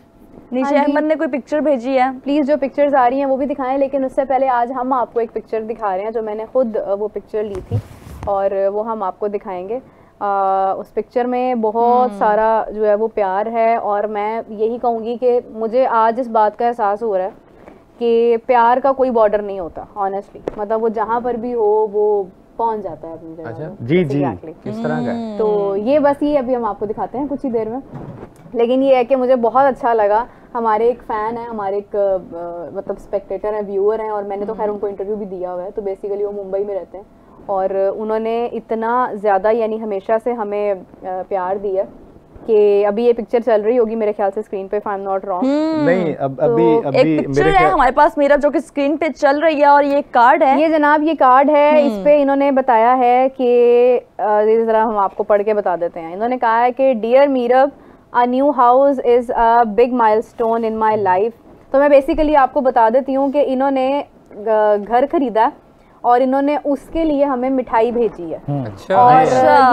नीचे अहमद ने कोई पिक्चर भेजी है, प्लीज जो पिक्चर्स आ रही हैं वो भी दिखाएं। लेकिन उससे पहले आज हम आपको एक पिक्चर दिखा रहे हैं जो मैंने खुद वो पिक्चर ली थी और वो हम आपको दिखाएंगे। उस पिक्चर में बहुत सारा जो है वो प्यार है, और मैं यही कहूँगी कि मुझे आज इस बात का एहसास हो रहा है कि प्यार का कोई बॉर्डर नहीं होता ऑनेस्टली, मतलब वो जहाँ पर भी हो वो पहुंच जाता है अपनी जगह। अच्छा जी जी किस तरह का है? तो ये बस ये अभी हम आपको दिखाते हैं कुछ ही देर में। लेकिन ये है कि मुझे बहुत अच्छा लगा, हमारे एक फ़ैन है, हमारे एक मतलब स्पेक्टेटर हैं, व्यूअर हैं, और मैंने तो खैर उनको इंटरव्यू भी दिया हुआ है। तो बेसिकली वो मुंबई में रहते हैं और उन्होंने इतना ज़्यादा यानी हमेशा से हमें प्यार दिया कि अभी ये पिक्चर चल रही होगी मेरे ख्याल से स्क्रीन पे, if I am not wrong. नहीं अभी एक पिक्चर है हमारे पास मेरा जो कि स्क्रीन पे चल रही है, और ये कार्ड है, ये जनाब ये कार्ड है। इस पे इन्होंने बताया है कि जरा हम आपको पढ़ के बता देते हैं। इन्होंने कहा है कि dear Meerab, a new house is a big milestone in my life. तो मैं बेसिकली आपको बता देती हूँ कि इन्होंने घर खरीदा और इन्होंने उसके लिए हमें मिठाई भेजी है। अच्छा। और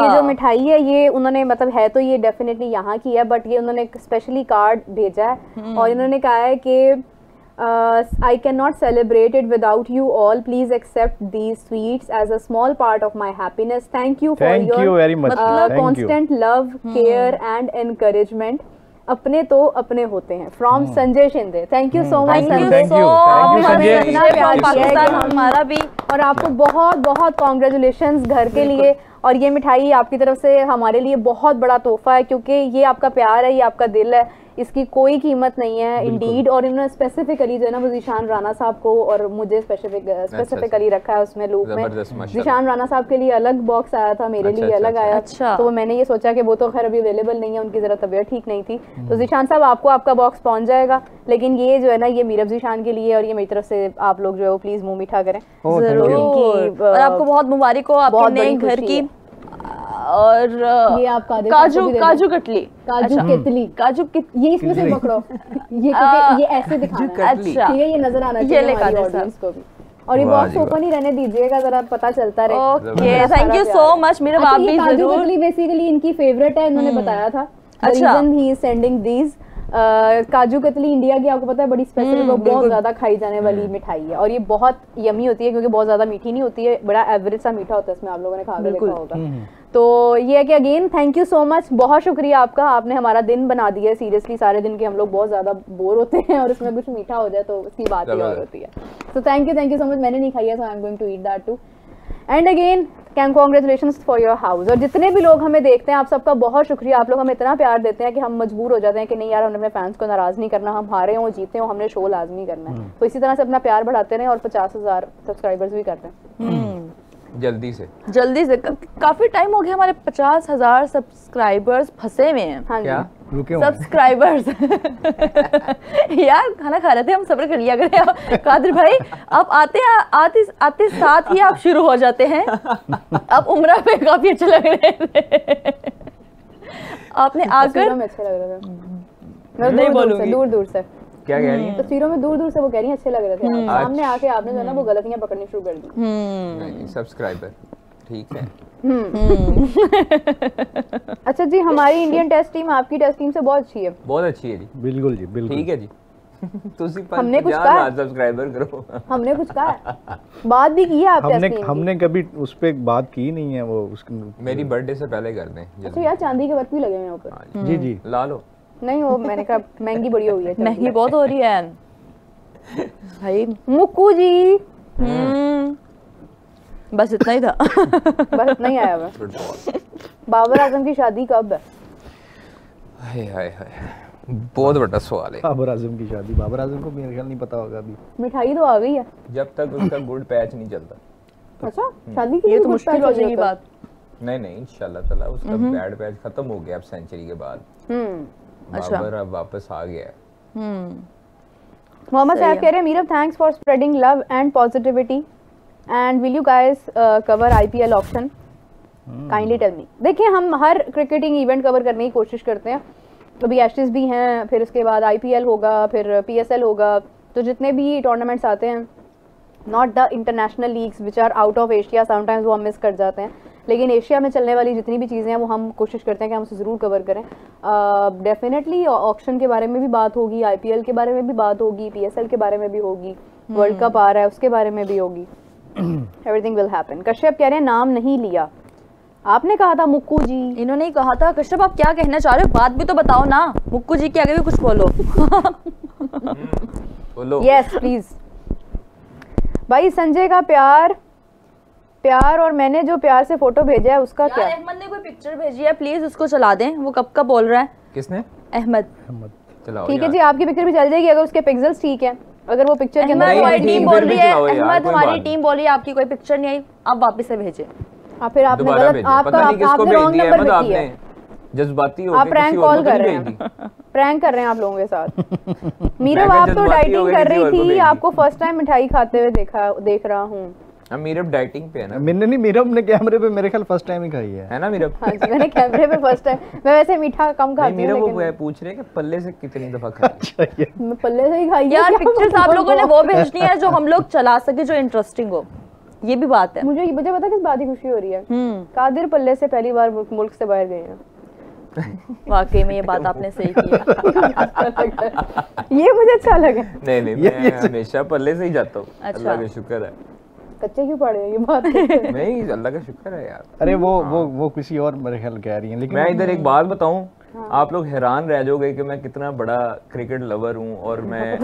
ये जो मिठाई है ये उन्होंने मतलब है तो ये डेफिनेटली यहाँ की है, बट ये उन्होंने एक स्पेशली कार्ड भेजा है और इन्होंने कहा है कि I cannot celebrate it without you all. Please accept these sweets as a small part of my happiness. Thank you for your very much. constant love, care and encouragement. अपने तो अपने होते हैं। From Sanjay Shinde. Thank you so much Sanjay, हमारा भी, और आपको बहुत बहुत कॉन्ग्रेचुलेशंस घर के लिए। और ये मिठाई आपकी तरफ से हमारे लिए बहुत बड़ा तोहफा है, क्योंकि ये आपका प्यार है, ये आपका दिल है, इसकी कोई कीमत नहीं है इंडीड। और इन्होंने स्पेसिफिकली जो है ना वो ज़ीशान राणा साहब को और मुझे स्पेसिफिकली रखा है उसमें लूप में। ज़ीशान राणा साहब के लिए अलग बॉक्स आया था, मेरे लिए अलग आया। तो मैंने ये सोचा कि वो तो खैर अभी अवेलेबल नहीं है, उनकी जरा तबीयत ठीक नहीं थी। तो ज़ीशान साहब आपको आपका बॉक्स पहुंच जाएगा, लेकिन ये जो है ना ये मीरब ज़ीशान के लिए और ये मेरी तरफ से आप लोग जो है वो प्लीज मुंह मीठा करें। जरूर। और आपको बहुत मुबारक हो आपके नए घर की। और ये आप काजू कतली, काजू ये इसमें से पकड़ो, ये ऐसे दिखाना है। अच्छा ठीक है, ये नजर आना चाहिए हमारी ऑडियंस को भी। और ये बॉक्स ओपन ही रहने दीजिएगा, जरा पता चलता रहे। Okay, thank you so much मेरे आप भी। काजू कतली बेसिकली इनकी फेवरेट है, इन्होंने बताया था। Reason he is sending these. Kaju katli India की आपको पता है बड़ी स्पेशल, बहुत ज्यादा खाई जाने वाली मिठाई है और ये बहुत यमी होती है क्योंकि बहुत ज्यादा मीठी नहीं होती है, बड़ा एवरेज सा मीठा होता है इसमें। आप लोगों ने खा के देखा होगा। तो ये है कि again thank you so much, बहुत शुक्रिया आपका, आपने हमारा दिन बना दिया। सीरियसली सारे दिन के हम लोग बहुत ज्यादा बोर होते हैं और इसमें कुछ मीठा हो जाए तो उसकी बात ही और होती है। तो थैंक यू सो मच। मैंने नहीं खाई है, so I am going to eat that too. And again congratulations for your house. और जितने भी लोग हमें देखते हैं आप सबका बहुत शुक्रिया। आप लोग हमें इतना प्यार देते हैं कि हम मजबूर हो जाते हैं कि नहीं यार, हमने अपने फैंस को नाराज नहीं करना, हम हारे हों जीते हों, हमने शो लाजमी करना है। तो इसी तरह से अपना प्यार बढ़ाते रहें और 50,000 सब्सक्राइबर्स भी करते हैं जल्दी से। काफी टाइम हो गया हमारे 50,000 सब्सक्राइबर्स फंसे हुए हैं। हाँ क्या सब्सक्राइबर्स यार खाना खा रहे थे हम, सब्र कर लिया करें कादिर भाई। आप आते साथ ही आप शुरू हो जाते हैं। आप उम्रा पे काफी अच्छे लग रहे थे, आपने आकर अच्छे लग रहे थे। नहीं बोलूंगी, दूर से क्या कह रही हैं? तस्वीरों में दूर से वो कह रही हैं अच्छे लग रहे थे। सामने आके आपने जो है ना वो गलतियां पकड़नी शुरू कर दी। सब्सक्राइबर ठीक है। अच्छा जी, हमारी इंडियन टेस्ट टीम आपकी टेस्ट टीम से बहुत अच्छी है। बहुत अच्छी है जी। बिल्कुल जी, बिल्कुल ठीक है जी। हमने कुछ कहा, सब्सक्राइबर करो। हमने कुछ कहा, बात भी की है आप टेस्ट टीम। हमने कभी उस पे बात की नहीं है। वो मेरी बर्थडे से पहले कर दें। अच्छा यार, चांदी के वर्क भी लगे हुए हैं ऊपर। जी जी ला लो। नहीं वो मैंने कहा महंगी बड़ी हो गई है। महंगी बहुत हो रही है भाई। मुक्कू जी बस इतना ही था। बस इतना ही आया हुआ। बाबर आजम की शादी कब है? हाय बहुत बड़ा सवाल है। बाबर आजम की शादी, बाबर आजम को मेरे ख्याल नहीं पता होगा अभी। मिठाई तो आ गई है जब तक उसका गुड पैच नहीं चलता। अच्छा शादी की ये तो मुश्किल हो जाएगी बात। नहीं इंशाल्लाह ताला उसका बैड पैच खत्म हो गया अब सेंचुरी के बाद। बाबर अब वापस आ गया। मोहम्मद साहब कह रहे हैं Meerab thanks for spreading love and positivity and will you guys cover IPL auction kindly tell me. देखिए हम हर क्रिकेटिंग इवेंट कवर करने की कोशिश करते हैं। अभी एशेस भी हैं, फिर उसके बाद आईपीएल होगा, फिर पीएसएल होगा। तो जितने भी टूर्नामेंट्स आते हैं, not the international leagues which are out of Asia, sometimes वो हम मिस कर जाते हैं, लेकिन एशिया में चलने वाली जितनी भी चीज़ें हैं वो हम कोशिश करते हैं कि हम उसे ज़रूर कवर करें। डेफिनेटली ऑक्शन के बारे में भी बात होगी, आईपीएल के बारे में भी बात होगी, पीएसएल के बारे में भी होगी, वर्ल्ड कप आ रहा है उसके बारे में भी होगी। Everything will happen. कश्यप कह रहे हैं नाम नहीं लिया, आपने कहा था मुक्कू जी। इन्होंने ही कहा था। कश्यप आप क्या कहना चाह रहे हो, बात भी तो बताओ ना। मुक्कू जी के आगे भी कुछ बोलो। बोलो। Yes please. भाई संजय का प्यार और मैंने जो प्यार से फोटो भेजा है उसका क्या? अहमद ने कोई पिक्चर भेजी है, प्लीज उसको चला दें। वो कब का बोल रहा है। किसने? अहमद। चलाओ ठीक है जी, आपकी पिक्चर भी चल जाएगी अगर उसके पिक्सेल्स ठीक है। अगर वो पिक्चर के अंदर हमारी टीम बोल रही है, अहमद हमारी टीम बोली आपकी कोई पिक्चर नहीं आई, आप वापस से भेजे। फिर आपने गलत, आपने रॉन्ग नंबर पे किया है। जजबाती हो, आप प्रैंक कॉल कर रहे हैं, प्रैंक कर रहे हैं आप लोगों के साथ। मीरब आप तो डाइटिंग कर रही थी, आपको फर्स्ट टाइम मिठाई खाते हुए देख रहा हूँ। मीरब डाइटिंग पे है ना? मैंने नहीं, मीरब ने कैमरे पे मेरे ख्याल फर्स्ट टाइम ही खाई है ना मीरब? हाँ जी, मैंने कैमरे पे फर्स्ट टाइम। मैं वैसे मीठा कम खाती हूं। मीरब वो पूछ रहे हैं कि पल्ले से कितनी दफा खाई? मैं पल्ले से ही खाई है। यार पिक्चर्स आप लोगों ने वो भेजनी है जो हम लोग चला सके, जो इंटरेस्टिंग हो। ये भी बात है। मुझे पता किस बात की खुशी हो रही है। कादिर पल्ले से पहली बार मुल्क से बाहर गए हैं। वाकई में ये बात आपने सही की है। ये मुझे अच्छा लगा। नहीं मैं हमेशा पल्ले से ही जाता हूँ। अल्लाह का शुक्र है। कच्चे क्यों पड़े ये बात? नहीं अल्लाह का शुक्र है यार। अरे वो किसी और मेरे ख्याल कह रही हैं। लेकिन मैं इधर एक बात बताऊं, आप लोग हैरान रह जाओगे कि मैं कितना बड़ा क्रिकेट लवर हूं और मैं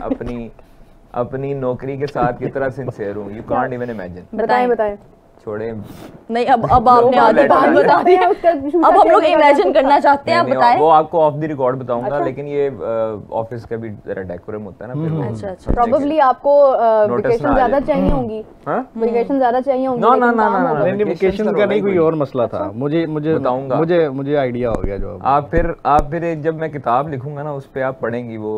अपनी नौकरी के साथ कितना सिंसियर हूं। You can't even imagine. बताएं। छोड़े नहीं, अब आपने आधी बात बता दी, अब हम लोग इमेजिन करना चाहते हैं, आप बताएं। वो आपको ऑफ द रिकॉर्ड बताऊंगा, लेकिन ये ऑफिस का भी जरा डेकोरम होता है ना, फिर अच्छा प्रोबेबली आपको वेकेशन ज्यादा चाहिए होंगी, वेकेशन ज्यादा चाहिए होंगी। नहीं, वेकेशन का नहीं, कोई और मसला था। मुझे बताऊंगा, मुझे आइडिया हो गया जो आप फिर जब मैं किताब लिखूंगा ना उस पे आप पढ़ेंगी वो,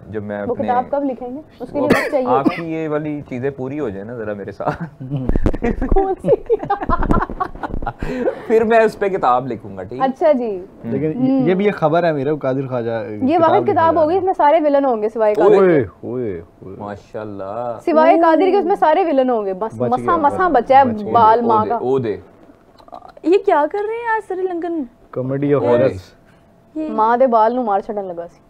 जब मैं वो किताब कब लिखेंगे उसके लिए वक्त चाहिए। आपकी ये वाली चीजें पूरी हो जाए ना जरा मेरे साथ फिर मैं उस पे किताब लिखूंगा, ठीक। अच्छा जी, लेकिन ये भी एक खबर है मेरे कादिर ख्वाजा, ये वाहिद किताब होगी इसमें सारे विलन होंगे सिवाय कादिर। माशाल्लाह, सिवाय कादिर के उसमें सारे विलन होंगे, बस मसा बचा है बाल माँ का। ये क्या कर रहे हैं आज श्रीलंकन कॉमेडी ऑफ हॉरर्स, माँ दे बाल नु मार छड़न लगा सी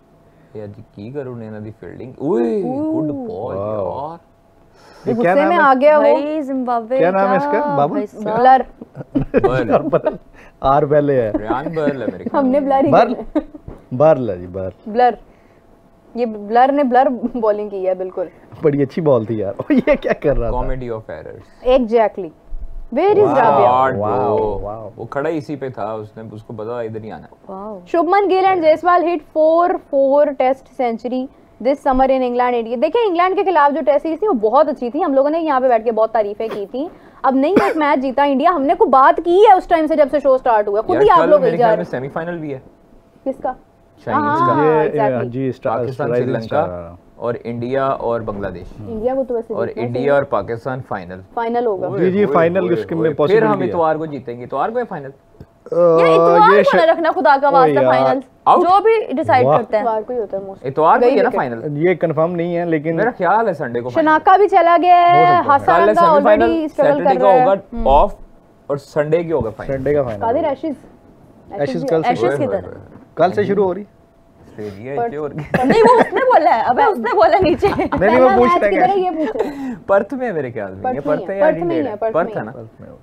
यार जी की करूं ने ना दी फील्डिंग। ओए गुड बॉल यार, ये गुस्से में आ गया वो भाई जिम्बाब्वे। क्या नाम है इसका बाबू? ब्लर आर पहले है, रियान बर्ल है मेरे ख्याल। हमने ब्लर ही बर्ल है जी, ब्लर। ये ब्लर ने ब्लर बॉलिंग की है, बिल्कुल बड़ी अच्छी बॉल थी यार। ये क्या कर रहा था? Comedy of errors exactly. Where is Rabia? Wow, वो खड़ा इसी पे था, उसने उसको पता इधर ही आना। Wow. Shubman Gill and Jaiswal hit 4 test century this summer in England India. देखिए इंग्लैंड के खिलाफ जो टेस्ट सीरीज थी वो बहुत अच्छी थी, हम लोगों ने यहाँ पे बैठ के बहुत तारीफें की थी। अब नहीं एक मैच जीता इंडिया, हमने को बात की है उस टाइम से जब से शो स्टार्ट हुआ, खुद ही आप लोग मेरे ख्याल में सेमीफाइनल भी है। किसका? जी पाकिस्तान, श्रीलंका और इंडिया और बांग्लादेश। इंडिया को तो वैसे और इंडिया और पाकिस्तान फाइनल होगा। जी फाइनल उसके में पॉसिबल। फिर हम इतवार को जीतेंगे, इतवार को है फाइनल। ये इतवार को ना रखना खुदा का वास्ता, फाइनल जो भी डिसाइड करते हैं इतवार को ही होता है मोस्ट। इतवार को ही है ना फाइनल, ये कंफर्म नहीं है लेकिन मेरा ख्याल है संडे को। शनाका भी चला गया है, हसन का ऑलरेडी स्ट्रगल कर रहा है। होगा ऑफ और संडे की होगा फाइनल। संडे का फाइनल। कादिर एशेस कल से शुरू हो रही नहीं, वो उसने बोला है, अबे उसने बोला नीचे। नहीं वो पूछ रहे हैं, ये पूछ रहे पर्थ में मेरे ख्याल में। ये पर्थ है या एडिलेड? पर्थ है ना।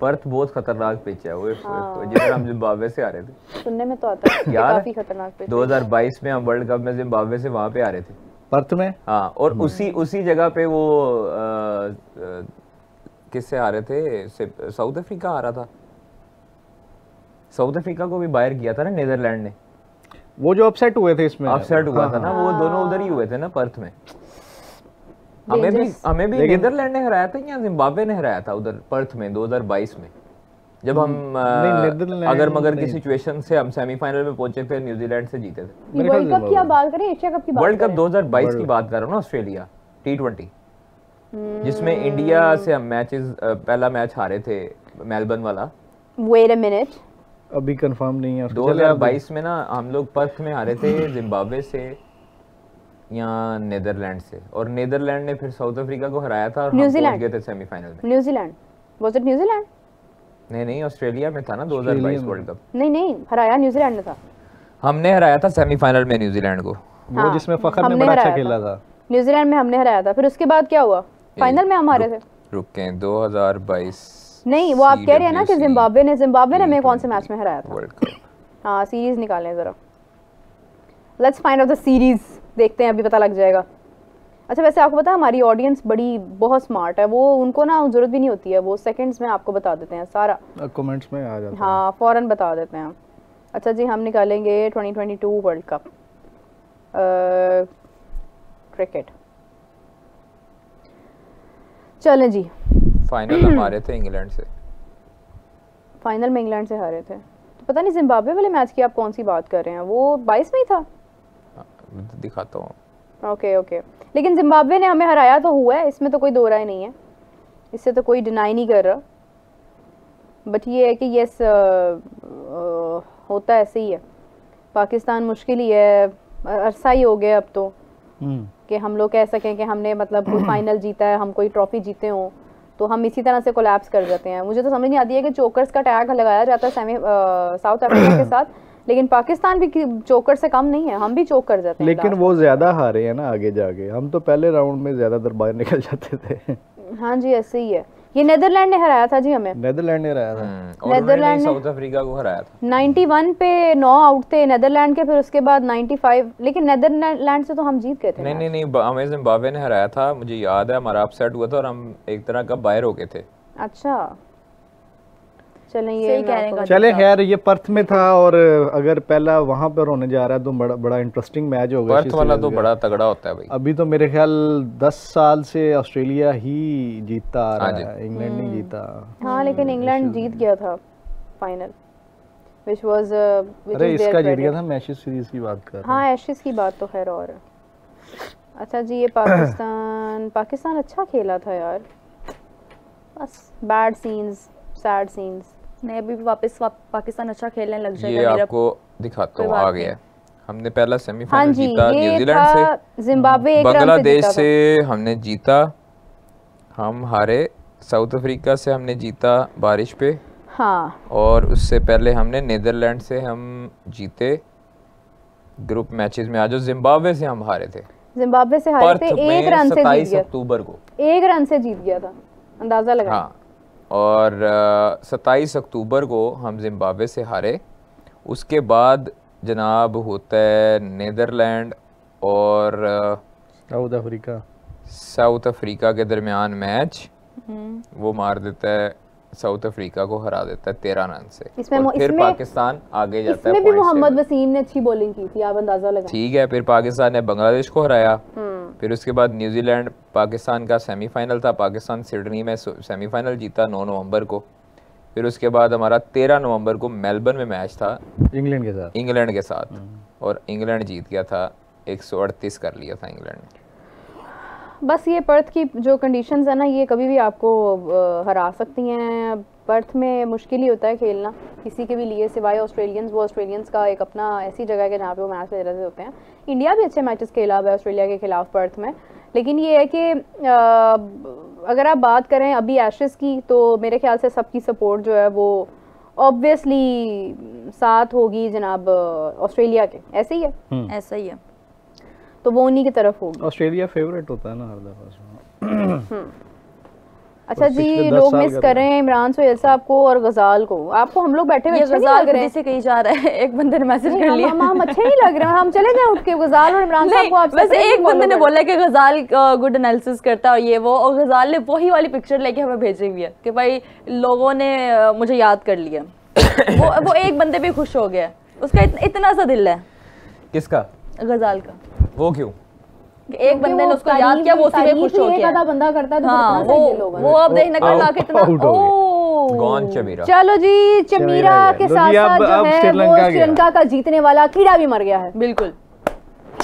पर्थ बहुत खतरनाक पिच है, वो जिधर हम जिम्बाब्वे से आ रहे थे। सुनने में तो आता है काफी खतरनाक पिच। 2022 में हम वर्ल्ड कप में जिम्बाब्वे से वहां पे आ रहे थे, पर्थ में। हाँ, और उसी जगह पे वो किससे आ रहे थे? साउथ अफ्रीका आ रहा था। साउथ अफ्रीका को भी बाहर किया था ना नीदरलैंड ने। वो जो अपसेट हुए थे इसमें, अपसेट हुआ था ना, वो दोनों उधर ही हुए थे ना पर्थ में। हमें भी नीदरलैंड ने हराया था या जिम्बाब्वे ने हराया था उधर पर्थ में 2022 में, जब हम अगर मगर की सिचुएशन से हम सेमीफाइनल में पहुंचे थे, न्यूजीलैंड से जीते थे। वर्ल्ड कप की आप बात करें, एशिया कप की बात करें? वर्ल्ड कप 2022 की बात कर रहा हूँ ना, ऑस्ट्रेलिया T20, जिसमें इंडिया से हम मैचेस पहला मैच हारे थे, मेलबर्न वाला। वेट अ मिनट, अभी कंफर्म नहीं है। 2022 में ना हम लोग पर्थ में हारे थे जिम्बाब्वे से या नीदरलैंड से, और नीदरलैंड ने फिर साउथ अफ्रीका को हराया था और हम पहुंच गए थे सेमीफाइनल में। New Zealand, was it New Zealand? नहीं, ऑस्ट्रेलिया में था ना 2022 वर्ल्ड कप। नहीं, हराया न्यूजीलैंड ने था। हमने हराया था सेमीफाइनल में न्यूजीलैंड को, वो जिसमें फखर ने बड़ा अच्छा खेला था। न्यूजीलैंड में हमने हराया था, फिर उसके बाद क्या हुआ? फाइनल में हम हारे थे। रुके 2022 नहीं, वो आप कह रहे हैं ना कि जिम्बाब्वे ने हमें कौन से मैच में हराया था? World cup. हाँ, सीरीज निकालें जरा, let's find out the series, देखते हैं, अभी पता लग जाएगा। अच्छा, वैसे आपको पता है हमारी ऑडियंस बहुत स्मार्ट है, वो उनको ना जरूरत भी नहीं होती है, वो सेकंड्स में आपको बता देते हैं सारा, कमेंट्स में आ जाता है। हाँ, फौरन बता देते हैं। अच्छा जी, हम निकालेंगे 2022 वर्ल्ड कप क्रिकेट। चलें जी, फाइनल हम हारे थे इंग्लैंड से। फाइनल में इंग्लैंड से हारे थे, तो पता नहीं जिम्बाब्वे वाले मैच की आप कौन सी बात कर रहे हैं? वो 22 में ही था। दिखाता हूँ। ओके, लेकिन जिम्बाब्वे ने हमें हराया तो हुआ है, इसमें तो कोई दो राय नहीं है, इससे तो कोई डिनाई नहीं कर रहा। बट ये है कि यस, होता ऐसे ही है। पाकिस्तान मुश्किल ही है, अरसा ही हो गया अब तो कि हम लोग कह सकें कि हमने मतलब कोई फाइनल जीता है, हम कोई ट्रॉफी जीते हों, तो हम इसी तरह से कोलैप्स कर जाते हैं। मुझे तो समझ नहीं आती है कि चोकर्स का टैग लगाया जाता है साउथ अफ्रीका के साथ, लेकिन पाकिस्तान भी चोकर से कम नहीं है, हम भी चोक कर जाते हैं। लेकिन वो ज्यादा हारे हैं ना आगे जाके, हम तो पहले राउंड में ज्यादातर बाहर निकल जाते थे। हाँ जी, ऐसे ही है। ये नीदरलैंड ने हराया था जी हमें, नीदरलैंड ने हराया था, नीदरलैंड ने साउथ अफ्रीका को हराया था। 91 पे 9 आउट थे नीदरलैंड के, फिर उसके बाद 95, लेकिन नीदरलैंड से तो हम जीत गए थे। नहीं, हमें जिम्बाब्वे ने हराया था, मुझे याद है, हमारा अपसेट हुआ था और हम एक तरह का बाहर हो गए थे। अच्छा, चले खैर ये पर्थ में था और अगर पहला वहां पर होने जा रहा है तो बड़ा इंटरेस्टिंग मैच होगा। पर्थ वाला तो बड़ा तगड़ा होता है भाई। अभी तो मेरे ख्याल 10 साल से ऑस्ट्रेलिया ही जीतता आ रहा है, इंग्लैंड नहीं जीता। हाँ लेकिन इंग्लैंड जीत गया था फाइनल व्हिच वाज अरे इसका जीत गया था, मैशेस सीरीज की बात कर रहा हूं। हाँ एशेस की बात तो खैर और अच्छा जी ये पाकिस्तान अच्छा खेला था यार, बस बैड सीन्स सैड सीन्स। नहीं अभी वापस पाकिस्तान अच्छा खेलने लग जाएगा। ये आपको दिखाता हूँ आ गया। हमने पहला सेमीफाइनल जीता न्यूजीलैंड से, जिम्बाब्वे बांग्लादेश से हमने जीता, हम हारे, साउथ अफ्रीका से हमने जीता बारिश पे, हाँ, और उससे पहले हमने नीदरलैंड से हम जीते ग्रुप मैचेस में। आज जिम्बाब्वे से हम हारे थे, जिम्बाब्वे से हारे थे, 1 रन से जीत गया, अक्टूबर को 1 रन से जीत गया था, अंदाजा लगा। हाँ और 27 अक्टूबर को हम जिम्बाब्वे से हारे। उसके बाद जनाब होता है नीदरलैंड और साउथ अफ्रीका के दरमियान मैच, वो मार देता है, साउथ अफ्रीका को हरा देता है 13 रन से। फिर पाकिस्तान आगे जाता है। इसमें भी मोहम्मद वसीम ने अच्छी बॉलिंग की थी, आप अंदाजा लगाएं। ठीक है, फिर पाकिस्तान ने बांग्लादेश को हराया। फिर उसके बाद न्यूजीलैंड पाकिस्तान का सेमीफाइनल था, पाकिस्तान सिडनी में सेमीफाइनल जीता 9 नवंबर को। फिर उसके बाद हमारा 13 नवंबर को मेलबर्न में मैच था इंग्लैंड के साथ और इंग्लैंड जीत गया था, 138 कर लिया था इंग्लैंड ने। बस ये पर्थ की जो कंडीशंस है ना, ये कभी भी आपको हरा सकती हैं। पर्थ में मुश्किल ही होता है खेलना किसी के भी लिए, सिवाय ऑस्ट्रेलियंस। वो ऑस्ट्रेलियंस का एक अपना ऐसी जगह है कि जहाँ पे वो मैच ले रहे होते हैं। इंडिया भी अच्छे मैचेस खेला हुआ है ऑस्ट्रेलिया के खिलाफ पर्थ में, लेकिन ये है कि अगर आप बात करें अभी एशेस की, तो मेरे ख्याल से सबकी सपोर्ट जो है वो ऑब्वियसली साथ होगी जनाब ऑस्ट्रेलिया के। ऐसे ही है, ऐसा ही है, तो वो उन्हीं की तरफ होगी। ऑस्ट्रेलिया फेवरेट होता है ना हर दफा। अच्छा जी, लोग मिस कर रहे हैं इमरान सोहेल साहब को और गजाल को। आपको हम लोग बैठे हुए अच्छे नहीं लग रहे हैं? से कहीं जा रहा है, एक बंदे ने मैसेज कर लिया, हम अच्छे नहीं लग रहे हैं, हम चले जाएं उठ के गजाल और इमरान साहब को। आप वैसे एक बंदे ने बोला कि गजाल गुड एनालिसिस करता है और ये वो, और गजाल ने वही वाली पिक्चर लेके हमें भेजी हुई है कि भाई लोगों ने मुझे याद कर लिया। वो एक बंदे भी खुश हो गया, उसका इतना सा दिल है। किसका? गजाल का। वो क्यों? एक बंदे ने उसको याद किया, वो उसी में खुश हो गया। एक आधा बंदा करता है तो हाँ, वो अब देखने का ला कितना गॉन चमीरा। चलो जी, चमीरा के साथ साथ जो है वो श्रीलंका का जीतने वाला कीड़ा भी मर गया है। बिल्कुल।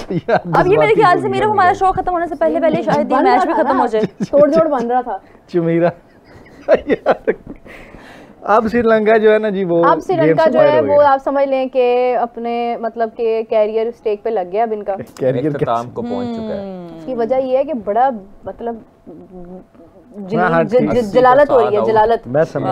अब ये मेरे ख्याल से मेरा हमारा शो खत्म होने से पहले शायद ये मैच भी खत्म हो जाए। तोड़-जोड़ बन रहा था चमीरा। अब श्रीलंका जो है ना जी, वो अब श्रीलंका जो है वो आप समझ लें कि अपने मतलब के कैरियर स्टेक पे लग गया। अब इनका कैरियर खत्म को पहुंच चुका है। इसकी वजह ये है कि बड़ा मतलब जलालत हो रही है, जलालत। मैं समझ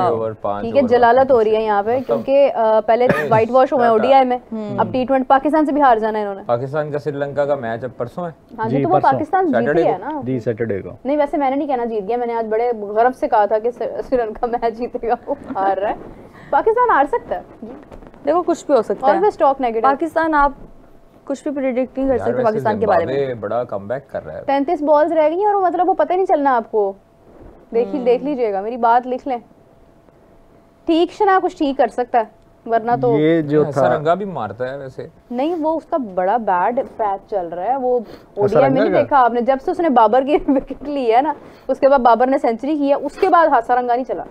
ठीक है, जलालत हो रही है यहाँ पे, क्योंकि पहले व्हाइट वॉश हुए ओडीआई में, अब T20 पाकिस्तान से भी हार जाना है इन्होंने। पाकिस्तान का श्रीलंका का मैच अब परसों है। हाँ जी, तो वो पाकिस्तान जीत गया ना जी, सैटरडे को। नहीं वैसे मैंने नहीं कहना जीत गया, मैंने आज बड़े गर्व से कहा था कि श्रीलंका मैच जीतेगा, वो हार रहा है। पाकिस्तान हार सकता है, देखो कुछ भी हो सकता है। Always stock negative. पाकिस्तान आप कुछ भी प्रेडिक्ट नहीं कर सकते पाकिस्तान के बारे में। बड़ा कमबैक कर रहा है। 33 बॉल्स रह गई और मतलब वो पता ही नहीं चलना आपको। देख लीजिएगा, मेरी बात लिख लें। ठीक शना कुछ ठीक कर सकता है, वरना तो ये जो था हसारंगा भी मारता है वैसे। नहीं, वो उसका बड़ा बैड पैच चल रहा है। वो ओडीआई में नहीं देखा आपने, जब से उसने बाबर की विकेट ली है ना, उसके बाद बाबर ने सेंचुरी की है, उसके बाद हासारंगा नहीं चला।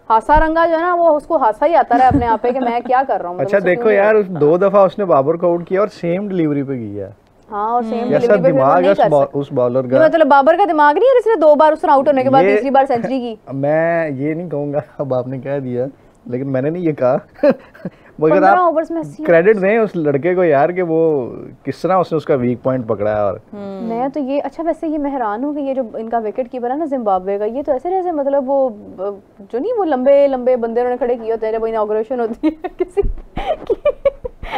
हासारंगा जो है ना, वो उसको हासा ही आता रहा अपने आप पे कि मैं क्या कर रहा हूँ। अच्छा देखो यार, 2 दफा उसने बाबर को आउट किया और सेम डिलीवरी पे किया। हाँ, और सेम डिलीवरी पे दिमाग है उस बॉलर का। मतलब बाबर का दिमाग नहीं है, इसने 2 बार उसने आउट होने के बाद तीसरी बार सेंचुरी की। मैं ये नहीं कहूंगा, अब आपने कह दिया, लेकिन मैंने नहीं ये कहा। मगर आप क्रेडिट दें उस लड़के को यार कि वो किस तरह उसने उसका वीक पॉइंट पकड़ा है। और मैं तो ये अच्छा, वैसे ये मैं हैरान हूँ कि ये जो इनका विकेट कीपर है ना जिम्बाब्वे का, ये तो ऐसे जैसे मतलब वो जो नहीं वो लंबे लंबे बंदे उन्होंने खड़े किए होते हैं जब इनॉग्रेशन होती है किसी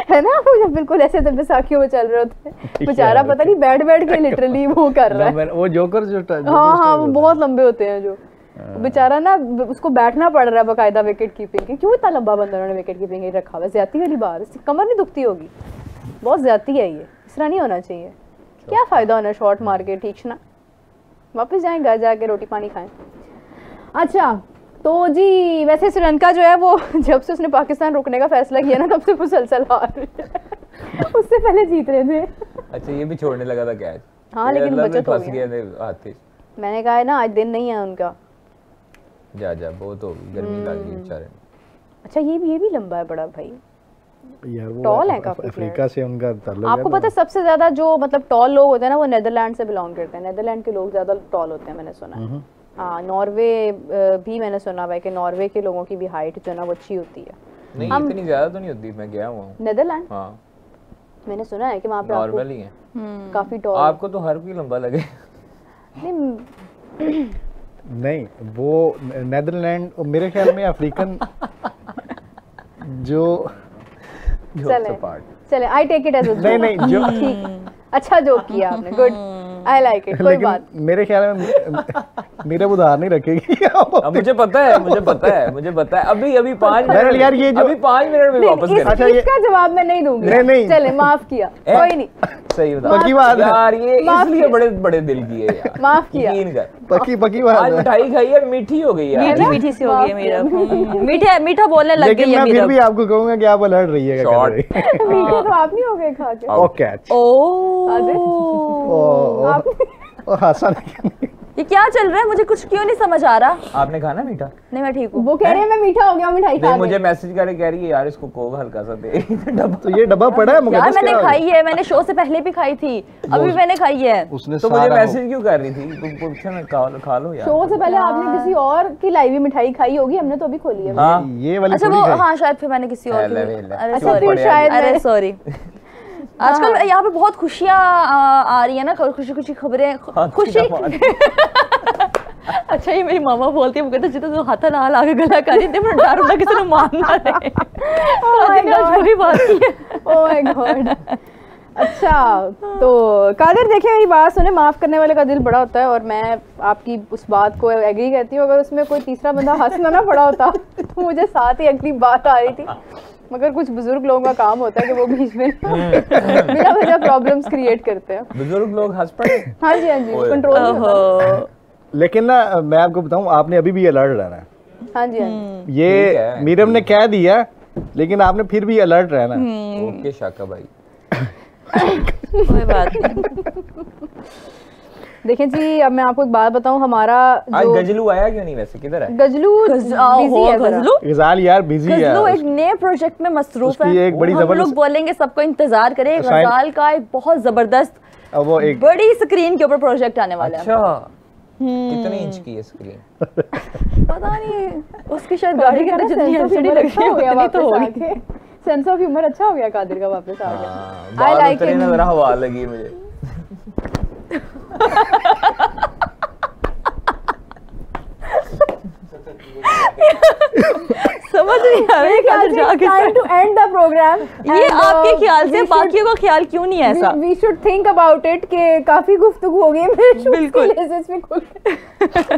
है ना, वो जब बिल्कुल ऐसे जब बैसाखियों में चल रहे होते हैं, बेचारा पता नहीं बैठ के लिटरली वो कर रहा है। वो जोकर जो हाँ, वो बहुत लंबे होते हैं जो बेचारा ना, उसको बैठना पड़ रहा है बाकायदा विकेट कीपिंग के। क्यों इतना लंबा बंदा उन्होंने विकेट कीपिंग ही रखा हुआ है? ज्यादती वाली बात, इसकी कमर नहीं दुखती होगी? बहुत ज्यादती है ये, इस तरह नहीं होना चाहिए। क्या फायदा होना शॉट मार के, ठीक ना? वापस जाएं घर, जाके रोटी पानी खाएं। अच्छा, तो जी वैसे श्रीलंका जो है वो जब से उसने पाकिस्तान रुकने का फैसला किया ना तब से मुसलसल हार रही है। उससे पहले जीत रहे थे। अच्छा ये भी छोड़ने लगा था कैच। हाँ लेकिन बचत हो गया थे। मैंने कहा है ना आज दिन नहीं है उनका। जा बहुत हो गर्मी लग रही है बेचारे। अच्छा ये भी लंबा है बड़ा भाई यार, वो टॉल है काफी। अफ्रीका से उनका ताल्लुक है। आपको पता है सबसे ज्यादा जो मतलब टॉल लोग होते हैं ना वो नीदरलैंड से बिलोंग करते हैं। नीदरलैंड के लोग ज्यादा टॉल होते हैं मैंने सुना है। हाँ नॉर्वे भी मैंने सुना है कि नॉर्वे के लोगों की भी हाइट जो है ना वो अच्छी होती है। नहीं इतनी ज्यादा तो नहीं होती, मैं गया हुआ हूं नीदरलैंड। हां मैंने सुना है कि वहां पे नॉर्मल ही है काफी टॉल। आपको तो हर कोई लंबा लगे। नहीं वो नीदरलैंड मेरे ख्याल में अफ्रीकन जो चले आई टेक इट एज नहीं जो अच्छा जोक किया आपने, गुड, आई लाइक इट। कोई बात मेरे ख्याल में मेरे उधार नहीं रखेगी। अब मुझे पता है अभी 5 मिनट यार ये अभी 5 मिनट में वापस कर। अच्छा इसका जवाब मैं नहीं दूंगी। नहीं चले माफ किया, कोई नहीं। सही बता पक्की बात है यार, ये इसलिए बड़े दिल की है यार। माफ किया, यकीन कर। पक्की बात आज मिठाई खाई है, मीठी हो गई है, मीठी सी हो गई है मेरा। मीठा बोलने लग गई है। मैं फिर भी आपको कहूंगा कि आप अलर्ट रहिएगा। मीठा तो आप नहीं हो गए खा के। ओके हंसा नहीं। ये क्या चल रहा है, मुझे कुछ क्यों नहीं समझ आ रहा। आपने खाना मीठा? नहीं मैं ठीक हूँ। वो कह रहे हैं मैं मीठा हो गया मिठाई खा के। मुझे मैसेज करे कह रही है यार इसको कोक हल्का सा दे। तो ये डब्बा पड़ा है यार, मैंने खाई है, मैंने शो से पहले भी खाई थी, अभी मैंने खाई है। तो मुझे मैसेज क्यों कर रही थी? तुम पूछो ना खा लो यार। शो से पहले आपने किसी और की लाई हुई मिठाई खाई होगी, हमने तो अभी खोली है। ये वाली अच्छा वो हाँ शायद फिर मैंने किसी और की। अरे सॉरी आजकल यहाँ पे बहुत खुशियाँ आ रही है ना, खुशी खबरें खुशी। अच्छा ये मेरी मामा बोलती है, वो कहते जितना तो हाथ ना लाके गला कर रही थी, मैं डर लगा किसी ने मारना है। Oh my God. अच्छा तो कादिर देखिए मेरी बात सुने, माफ करने वाले का दिल बड़ा होता है और मैं आपकी उस बात को एग्री करती हूँ। अगर उसमें कोई तीसरा बंदा हंसना ना पड़ा होता तो मुझे साथ ही अगली बात आ रही थी, मगर कुछ बुजुर्ग लोगों का काम होता है कि वो बीच में बिना वजह प्रॉब्लम्स क्रिएट करते हैं। बुजुर्ग लोग हंस पड़े। हाँ जी कंट्रोल नहीं होता। लेकिन ना मैं आपको बताऊं, आपने अभी भी अलर्ट रहना है। हाँ जी ये मीरम ने कह दिया लेकिन आपने फिर भी अलर्ट रहना है। ओके शाका भाई। कोई बात नहीं। देखिए जी अब मैं आपको एक बात बताऊं, हमारा आज गजलू आया क्यों नहीं? वैसे किधर है गजलू? बिजी है गजल यार, बिजी है। गजलू एक नए प्रोजेक्ट में मसरूफ है। एक बड़ी हम लोग बोलेंगे, सबको इंतजार करें। गजल का एक बहुत जबरदस्त वो एक बड़ी स्क्रीन के ऊपर प्रोजेक्ट आने वाला है। अच्छा कितने इंच की है स्क्रीन? पता नहीं, उसकी शायद गाड़ी के अंदर जितनी एलसीडी लगी है तो होगी। सेंस ऑफ ह्यूमर अच्छा हो गया कादिर का, वापस आ गया। I like it. नजर हवा लगी मुझे। समझ नहीं आ रहा है time to end the program. ये आपके ख्याल से बाकियों का ख्याल क्यों नहीं है ऐसा? We should think about it कि काफी गुफ्तगू हो गई मेरे बिल्कुल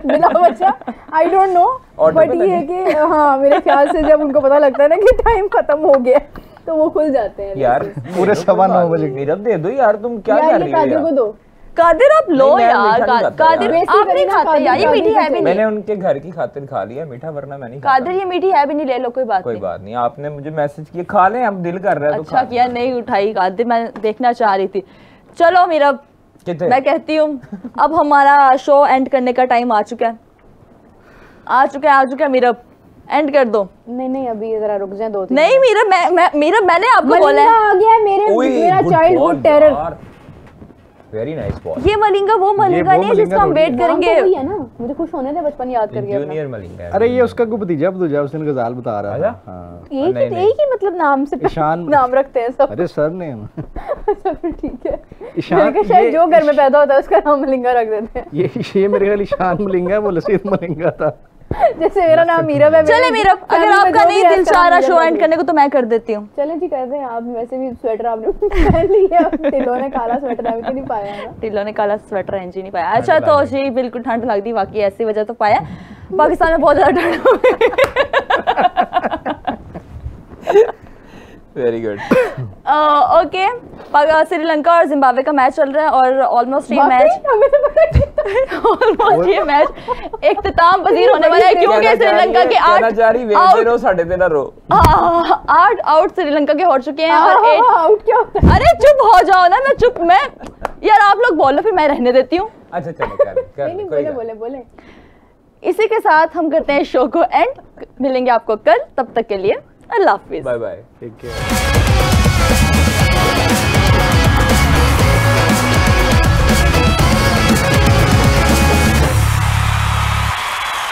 बिना वजह। आई डोंट नो बट ये है कि हाँ मेरे ख्याल से जब उनको पता लगता है ना कि टाइम खत्म हो गया तो वो खुल जाते हैं यार। पूरे 9:15 बजे मेरा दे दो यार, तुम क्या कर रही हो कादिर को दो। कादिर आप लो यार। कादिर आप नहीं खाते यार, ये मीठी है भी नहीं। मैंने उनके घर की खातिर खा लिया मीठा, वरना मैं नहीं खाता। कादिर ये मीठी है भी नहीं, ले लो कोई बात नहीं। आपने मुझे मैसेज किया खा लें, अब दिल कर रहा है तो अच्छा किया, नहीं उठाई कादिर, मैं देखना चाह रही थी। चलो मेरा मैं कहती हूँ अब हमारा शो एंड करने का टाइम आ चुका है। मेरा एंड कर दो। नहीं अभी जरा रुक जाए 2-3। नहीं मैंने आपको बोला है आ गया मेरा childhood terror. Very nice boy. ये मलिंगा वो मलिंगा नहीं जिसका हम वेट करेंगे। वही है ना, मुझे खुश होने दे बचपन याद करके अपना। जूनियर मलिंगा। अरे ये उसका कोई भतीजा उसने गजाल बता रहा था। हां एक ही मतलब नाम से नाम रखते हैं सब। अरे सर ने अच्छा फिर ठीक है। ईशान के शायद जो घर में पैदा होता है उसका नाम मलिंगा रख देते हैं। ये मेरे ख्याल ईशान मलिंगा है, वो लसीत मलिंगा था। जैसे मेरा नाम मीरब है। चले मीरब, अगर आपका नहीं दिल चाह रहा शो एंड करने को तो मैं कर देती हूँ। चले जी कर दें आप। वैसे भी स्वेटर आपने पहन लिया, टिल्लो ने काला स्वेटर अभी तो नहीं पाया ना। टिल्लो ने काला स्वेटर एंजी नहीं पाया। अच्छा तो जी बिल्कुल ठंड लगती, बाकी ऐसी वजह तो पाया। पाकिस्तान में बहुत ज्यादा ठंड हो गई। Very good. ओके श्रीलंका और जिम्बाब्वे का मैच चल रहा है और ऑलमोस्ट ये मैच ऑलमोस्ट ये मैच इख्तिताम पजीर होने वाला है क्योंकि श्रीलंका के 8 आउट श्रीलंका के हो चुके हैं और आउट क्या होता है? अरे चुप हो जाओ ना, मैं चुप, मैं यार आप लोग बोलो फिर मैं रहने देती हूँ। अच्छा चलो नहीं बोले। इसी के साथ हम करते हैं शो को एंड, मिलेंगे आपको कल, तब तक के लिए अल्लाह हाफिज, बाय बाय, टेक केयर।